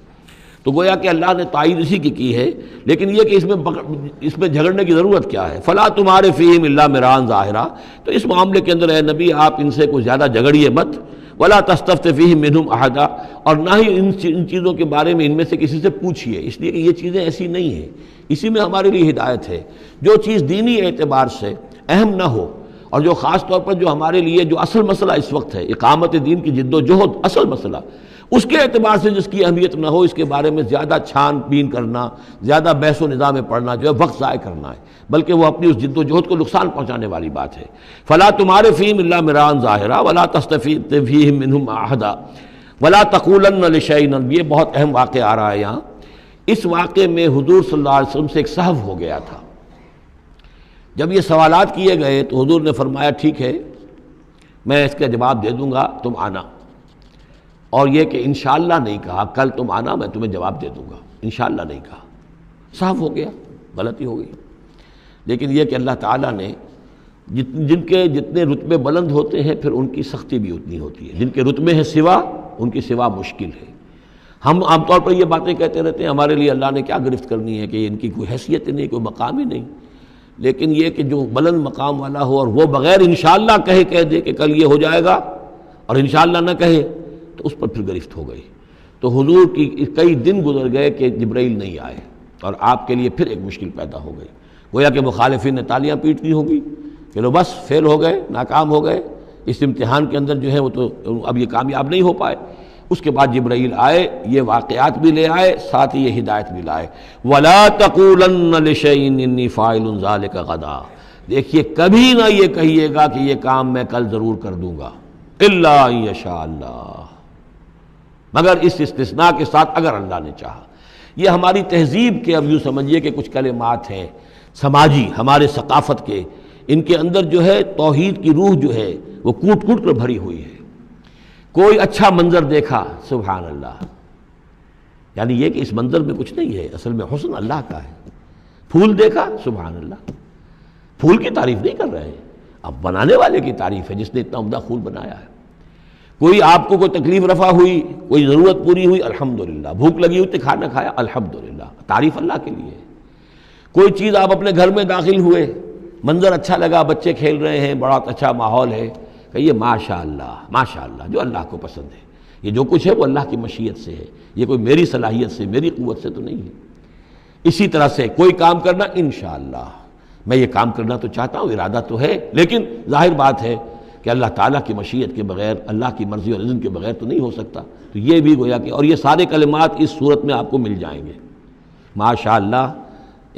تو گویا کہ اللہ نے تائید اسی کی ہے، لیکن یہ کہ اس میں جھگڑنے کی ضرورت کیا ہے؟ فلا تمہارے فیہم الا مران ظاہرا، تو اس معاملے کے اندر اے نبی آپ ان سے کچھ زیادہ جھگڑیے مت۔ ولا تستفت فیہم منہم احدا، اور نہ ہی ان چیزوں کے بارے میں ان میں سے کسی سے پوچھیے، اس لیے کہ یہ چیزیں ایسی نہیں ہیں، اسی میں ہمارے لیے ہدایت ہے۔ جو چیز دینی اعتبار سے اہم نہ ہو، اور جو خاص طور پر جو ہمارے لیے جو اصل مسئلہ اس وقت ہے اقامت دین کی جد و جہد، اصل مسئلہ، اس کے اعتبار سے جس کی اہمیت نہ ہو، اس کے بارے میں زیادہ چھان بین کرنا، زیادہ بحث و نظام میں پڑھنا جو ہے وقت ضائع کرنا ہے، بلکہ وہ اپنی اس جد و جہد کو نقصان پہنچانے والی بات ہے۔ فلا تمہارے فیہم الا مران ظاہرا ولا تستفت فیہم منہم احدا ولا تقولن لشیء، یہ بہت اہم واقعہ آ رہا ہے یہاں۔ اس واقعے میں حضور صلی اللہ علیہ وسلم سے ایک سہو ہو گیا تھا۔ جب یہ سوالات کیے گئے تو حضور نے فرمایا ٹھیک ہے میں اس کا جواب دے دوں گا، تم آنا، اور یہ کہ انشاءاللہ نہیں کہا، کل تم آنا میں تمہیں جواب دے دوں گا، انشاءاللہ نہیں کہا، صاف ہو گیا، غلطی ہو گئی۔ لیکن یہ کہ اللہ تعالیٰ نے جن کے جتنے رتبے بلند ہوتے ہیں پھر ان کی سختی بھی اتنی ہوتی ہے، جن کے رتبے ہیں سوا ان کی سوا مشکل ہے۔ ہم عام طور پر یہ باتیں کہتے رہتے ہیں ہمارے لیے اللہ نے کیا گرفت کرنی ہے کہ ان کی کوئی حیثیت ہی نہیں، کوئی مقام ہی نہیں، لیکن یہ کہ جو بلند مقام والا ہو اور وہ بغیر انشاءاللہ کہہ دے کہ کل یہ ہو جائے گا اور انشاءاللہ نہ کہے تو اس پر پھر گرفت ہو گئی۔ تو حضور کی کئی دن گزر گئے کہ جبرائیل نہیں آئے، اور آپ کے لیے پھر ایک مشکل پیدا ہو گئی، گویا کہ مخالفین نے تالیاں پیٹنی ہوگی کہ لو بس فیل ہو گئے، ناکام ہو گئے اس امتحان کے اندر، جو ہے وہ تو اب یہ کامیاب نہیں ہو پائے۔ اس کے بعد جبرائیل آئے، یہ واقعات بھی لے آئے، ساتھ ہی یہ ہدایت بھی لائے۔ وَلَا تَقُولَنَّ لِشَيْءٍ إِنِّي فَاعِلٌ ذَلِكَ غَدًا، دیکھیے کبھی نہ یہ کہیے گا کہ یہ کام میں کل ضرور کر دوں گا، إِلَّا أَن يَشَاءَ اللَّهُ، مگر اس استثناء کے ساتھ اگر اللہ نے چاہا۔ یہ ہماری تہذیب کے، اب یوں سمجھیے کہ کچھ کلمات ہیں سماجی، ہمارے ثقافت کے، ان کے اندر جو ہے توحید کی روح جو ہے وہ کوٹ کوٹ کر بھری ہوئی ہے۔ کوئی اچھا منظر دیکھا، سبحان اللہ، یعنی یہ کہ اس منظر میں کچھ نہیں ہے، اصل میں حسن اللہ کا ہے۔ پھول دیکھا، سبحان اللہ، پھول کی تعریف نہیں کر رہے ہیں، اب بنانے والے کی تعریف ہے جس نے اتنا عمدہ پھول بنایا ہے۔ کوئی آپ کو کوئی تکلیف رفع ہوئی، کوئی ضرورت پوری ہوئی، الحمدللہ، بھوک لگی ہوئی تو کھانا کھایا، الحمدللہ، تعریف اللہ کے لیے۔ کوئی چیز آپ اپنے گھر میں داخل ہوئے، منظر اچھا لگا، بچے کھیل رہے ہیں، بڑا اچھا ماحول ہے، کہیے ماشاءاللہ ماشاءاللہ، جو اللہ کو پسند ہے، یہ جو کچھ ہے وہ اللہ کی مشیت سے ہے، یہ کوئی میری صلاحیت سے، میری قوت سے تو نہیں ہے۔ اسی طرح سے کوئی کام کرنا، انشاءاللہ میں یہ کام کرنا تو چاہتا ہوں، ارادہ تو ہے، لیکن ظاہر بات ہے کہ اللہ تعالیٰ کی مشیت کے بغیر، اللہ کی مرضی اور اذن کے بغیر تو نہیں ہو سکتا۔ تو یہ بھی گویا کہ، اور یہ سارے کلمات اس صورت میں آپ کو مل جائیں گے، ماشاءاللہ،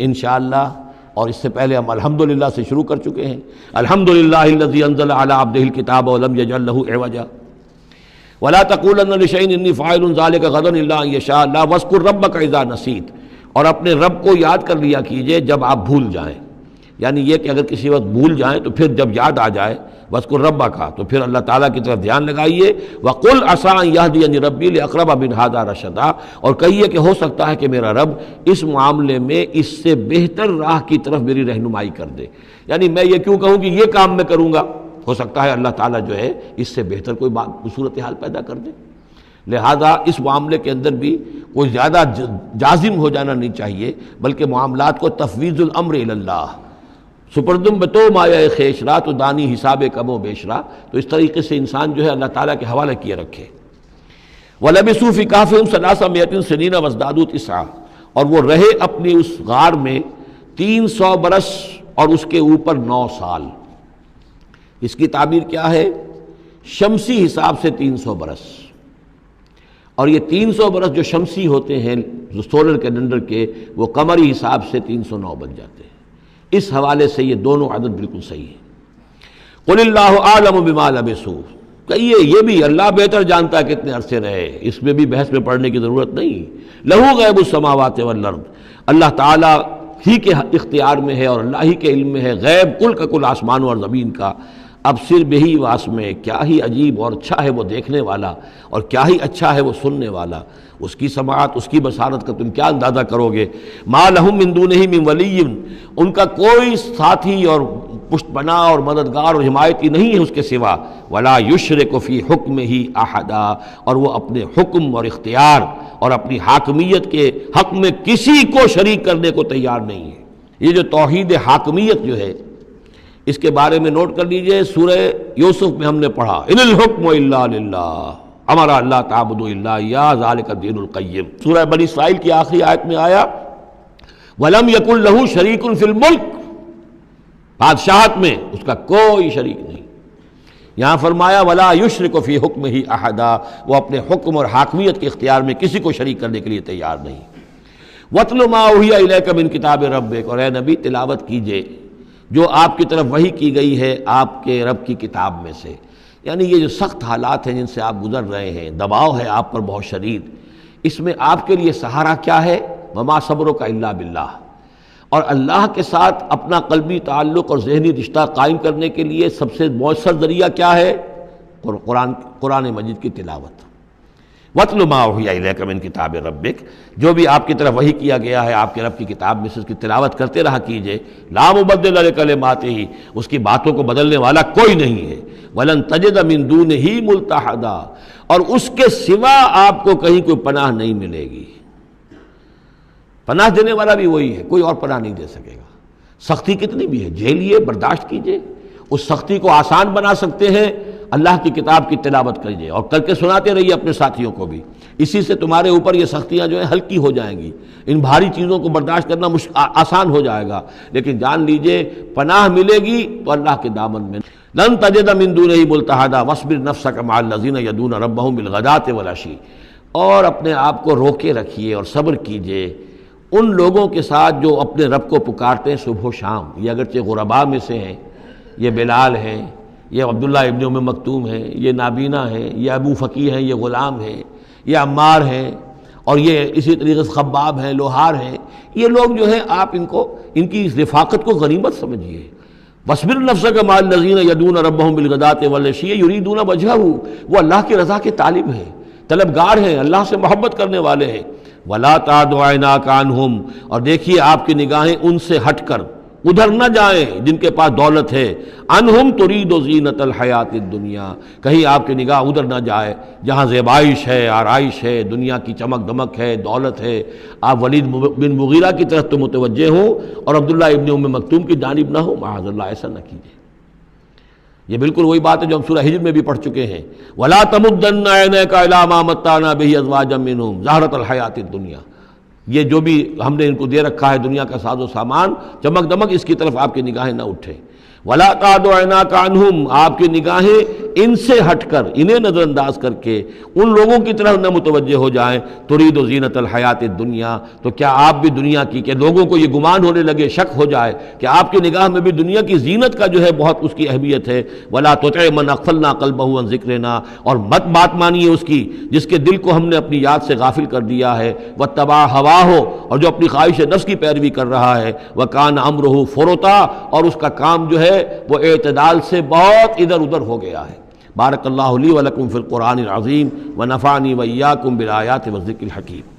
انشاءاللہ، اور اس سے پہلے ہم الحمدللہ سے شروع کر چکے ہیں۔ الحمدللہ الذی انزل علی عبدہ الکتاب ولم یجعل لہ عوجا ولا تقولن لشیء انی فاعل ذلک غدا الا ان یشاء اللہ واذکر ربک اذا نسیت، اور اپنے رب کو یاد کر لیا کیجئے جب آپ بھول جائیں، یعنی یہ کہ اگر کسی وقت بھول جائیں تو پھر جب یاد آ جائے وَاذْكُرْ رَبَّكَ، تو پھر اللہ تعالیٰ کی طرف دھیان لگائیے۔ وَقُلْ عَسَىٰ أَن يَهْدِيَنِي رَبِّي لِأَقْرَبَ مِنْ هَٰذَا رَشَدًا، اور کہیے کہ ہو سکتا ہے کہ میرا رب اس معاملے میں اس سے بہتر راہ کی طرف میری رہنمائی کر دے، یعنی میں یہ کیوں کہوں کہ یہ کام میں کروں گا، ہو سکتا ہے اللہ تعالیٰ جو ہے اس سے بہتر کوئی صورتحال پیدا کر دے۔ لہذا اس معاملے کے اندر بھی کوئی زیادہ جازم ہو جانا نہیں چاہیے، بلکہ معاملات کو تفویض الامر الی اللہ، سپردم بتو مایا خیشرا تو دانی حساب کم و بیشرا، تو اس طریقے سے انسان جو ہے اللہ تعالیٰ کے حوالے کیے رکھے۔ وَلَبِثُوا فِي كَهْفِهِمْ ثَلَاثَ مِائَةٍ سِنِينَ وَازْدَادُوا تِسْعًا، اور وہ رہے اپنی اس غار میں 300 برس اور اس کے اوپر 9 سال۔ اس کی تعبیر کیا ہے؟ شمسی حساب سے 300 برس، اور یہ 300 برس جو شمسی ہوتے ہیں جو سولر کیلنڈر کے، وہ قمری حساب سے 309 بن جاتے ہیں۔ اس حوالے سے یہ دونوں عدد بالکل صحیح ہے۔ قُلِ اللَّهُ أَعْلَمُ بِمَا لَبِثُوا، کہیے یہ بھی اللہ بہتر جانتا ہے کتنے عرصے رہے، اس میں بھی بحث میں پڑھنے کی ضرورت نہیں۔ لَهُ غَيْبُ السَّمَاوَاتِ وَالْأَرْضِ، اللہ تعالیٰ ہی کے اختیار میں ہے اور اللہ ہی کے علم میں ہے غیب کل کا کل آسمانوں اور زمین کا۔ اب صرف بہی واسمع، کیا ہی عجیب اور اچھا ہے وہ دیکھنے والا، اور کیا ہی اچھا ہے وہ سننے والا، اس کی سماعت، اس کی بصارت کا تم کیا اندازہ کرو گے۔ ما لہم من دونہ من ولی، ان کا کوئی ساتھی اور پشت پناہ اور مددگار اور حمایتی نہیں ہے اس کے سوا۔ ولا یشرک فی حکمہ احدا، اور وہ اپنے حکم اور اختیار اور اپنی حاکمیت کے حق میں کسی کو شریک کرنے کو تیار نہیں ہے۔ یہ جو توحید حاکمیت جو ہے، اس کے بارے میں نوٹ کر لیجئے، سورہ یوسف میں ہم نے پڑھا ان الحکم الا للہ امر اللہ تعبدوا الا ایاہ ذالک الدین القیم۔ سورہ بنی اسرائیل کی آخری آیت میں آیا ولم یکن لہ شریک فی الملک، بادشاہت میں اس کا کوئی شریک نہیں۔ یہاں فرمایا ولا یشرک فی حکمہ احدا، وہ اپنے حکم اور حاکمیت کے اختیار میں کسی کو شریک کرنے کے لیے تیار نہیں۔ وَاتْلُ مَا أُوحِیَ إِلَیْکَ مِن کتاب ربک، اور اے نبی تلاوت کیجئے جو آپ کی طرف وحی کی گئی ہے آپ کے رب کی کتاب میں سے، یعنی یہ جو سخت حالات ہیں جن سے آپ گزر رہے ہیں، دباؤ ہے آپ پر بہت شدید، اس میں آپ کے لیے سہارا کیا ہے؟ وَمَا صَبْرُكَ إِلَّا بِاللَّهِ، اور اللہ کے ساتھ اپنا قلبی تعلق اور ذہنی رشتہ قائم کرنے کے لیے سب سے مؤثر ذریعہ کیا ہے؟ قرآن مجید کی تلاوت۔ وَاتْلُ مَا أُوحِیَ إِلَیْکَ مِن کتاب ربک، جو بھی آپ کی طرف وحی کیا گیا ہے آپ کے رب کی کتاب میں سے، اس کی تلاوت کرتے رہا کیجئے۔ لا مبدل لکلماتہ، اس کی باتوں کو بدلنے والا کوئی نہیں ہے۔ وَلَن تَجِدَ مِن دُونِہ مُلْتَحَدًا، اور اس کے سوا آپ کو کہیں کوئی پناہ نہیں ملے گی۔ پناہ دینے والا بھی وہی ہے، کوئی اور پناہ نہیں دے سکے گا۔ سختی کتنی بھی ہے جھیلیے، برداشت کیجئے، اس سختی کو آسان بنا سکتے ہیں اللہ کی کتاب کی تلاوت کریے اور کر کے سناتے رہیے اپنے ساتھیوں کو بھی، اسی سے تمہارے اوپر یہ سختیاں جو ہیں ہلکی ہو جائیں گی، ان بھاری چیزوں کو برداشت کرنا آسان ہو جائے گا۔ لیکن جان لیجئے پناہ ملے گی تو اللہ کے دامن میں۔ لن تجد من دونہ ملتحدا واصبر نفسک مع الذین یدعون ربهم بالغداۃ والعشی، اور اپنے آپ کو روکے رکھیے اور صبر کیجئے ان لوگوں کے ساتھ جو اپنے رب کو پکارتے ہیں صبح و شام۔ یہ اگرچہ غرباء میں سے ہیں، یہ بلال ہیں، یہ عبداللہ ابن ام مکتوم ہیں، یہ نابینا ہیں، یہ ابو فقی ہیں، یہ غلام ہیں، یہ عمار ہیں، اور یہ اسی طریقے سے خباب ہیں، لوہار ہیں۔ یہ لوگ جو ہیں آپ ان کی رفاقت کو غنیمت سمجھیے۔ وَاصْبِرْ نَفْسَكَ مَعَ الَّذِينَ يَدْعُونَ رَبَّهُم بِالْغَدَاةِ وَالْعَشِيِّ يُرِيدُونَ وَجْهَهُ، وہ اللہ کی رضا کے طالب ہیں، طلبگار ہیں، اللہ سے محبت کرنے والے ہیں۔ وَلَا تَعْدُ عَيْنَاكَ عَنْهُمْ، اور دیکھیے آپ کی نگاہیں ان سے ہٹ کر، ادھر نہ جائیں جن کے پاس دولت ہے، انہم ترید زینت الحیات الدنیا، کہیں آپ کی نگاہ ادھر نہ جائے جہاں زیبائش ہے، آرائش ہے، دنیا کی چمک دمک ہے، دولت ہے، آپ ولید بن مغیرہ کی طرف تو متوجہ ہوں اور عبداللہ ابن ام مکتوم کی جانب نہ ہو، معاذ اللہ ایسا نہ کیجیے۔ یہ بالکل وہی بات ہے جو ہم سورہ ہجر میں بھی پڑھ چکے ہیں، وَلَا تَمُدَّنَّ عَيْنَيْكَ إِلَىٰ مَا مَتَّعْنَا بِهِ أَزْوَاجًا مِّنْهُمْ زَهْرَةَ الْحَيَاةِ الدُّنْيَا، یہ جو بھی ہم نے ان کو دے رکھا ہے دنیا کا ساز و سامان، چمک دمک، اس کی طرف آپ کی نگاہیں نہ اٹھیں۔ وَلَا تَعْدُ عَيْنَاكَ عَنْهُمْ، آپ کی نگاہیں ان سے ہٹ کر، انہیں نظر انداز کر کے ان لوگوں کی طرف نہ متوجہ ہو جائیں، ترید زینت الحیات الدنیا، تو کیا آپ بھی دنیا کی، کہ لوگوں کو یہ گمان ہونے لگے، شک ہو جائے کہ آپ کی نگاہ میں بھی دنیا کی زینت کا جو ہے بہت اس کی اہمیت ہے۔ وَلَا تُطِعْ مَنْ أَغْفَلْنَا قَلْبَهُ عَنْ ذِكْرِنَا، اور مت بات مانیے اس کی جس کے دل کو ہم نے اپنی یاد سے غافل کر دیا ہے، وَاتَّبَعَ هَوَاهُ، اور جو اپنی خواہش نفس کی پیروی کر رہا ہے، وَكَانَ أَمْرُهُ فُرُطًا، اور اس کا کام جو ہے وہ اعتدال سے بہت ادھر ادھر ہو گیا ہے۔ بارک اللہ لی ولکم فی القرآن العظیم ونفعنی وإیاکم بالآیات والذکر الحکیم۔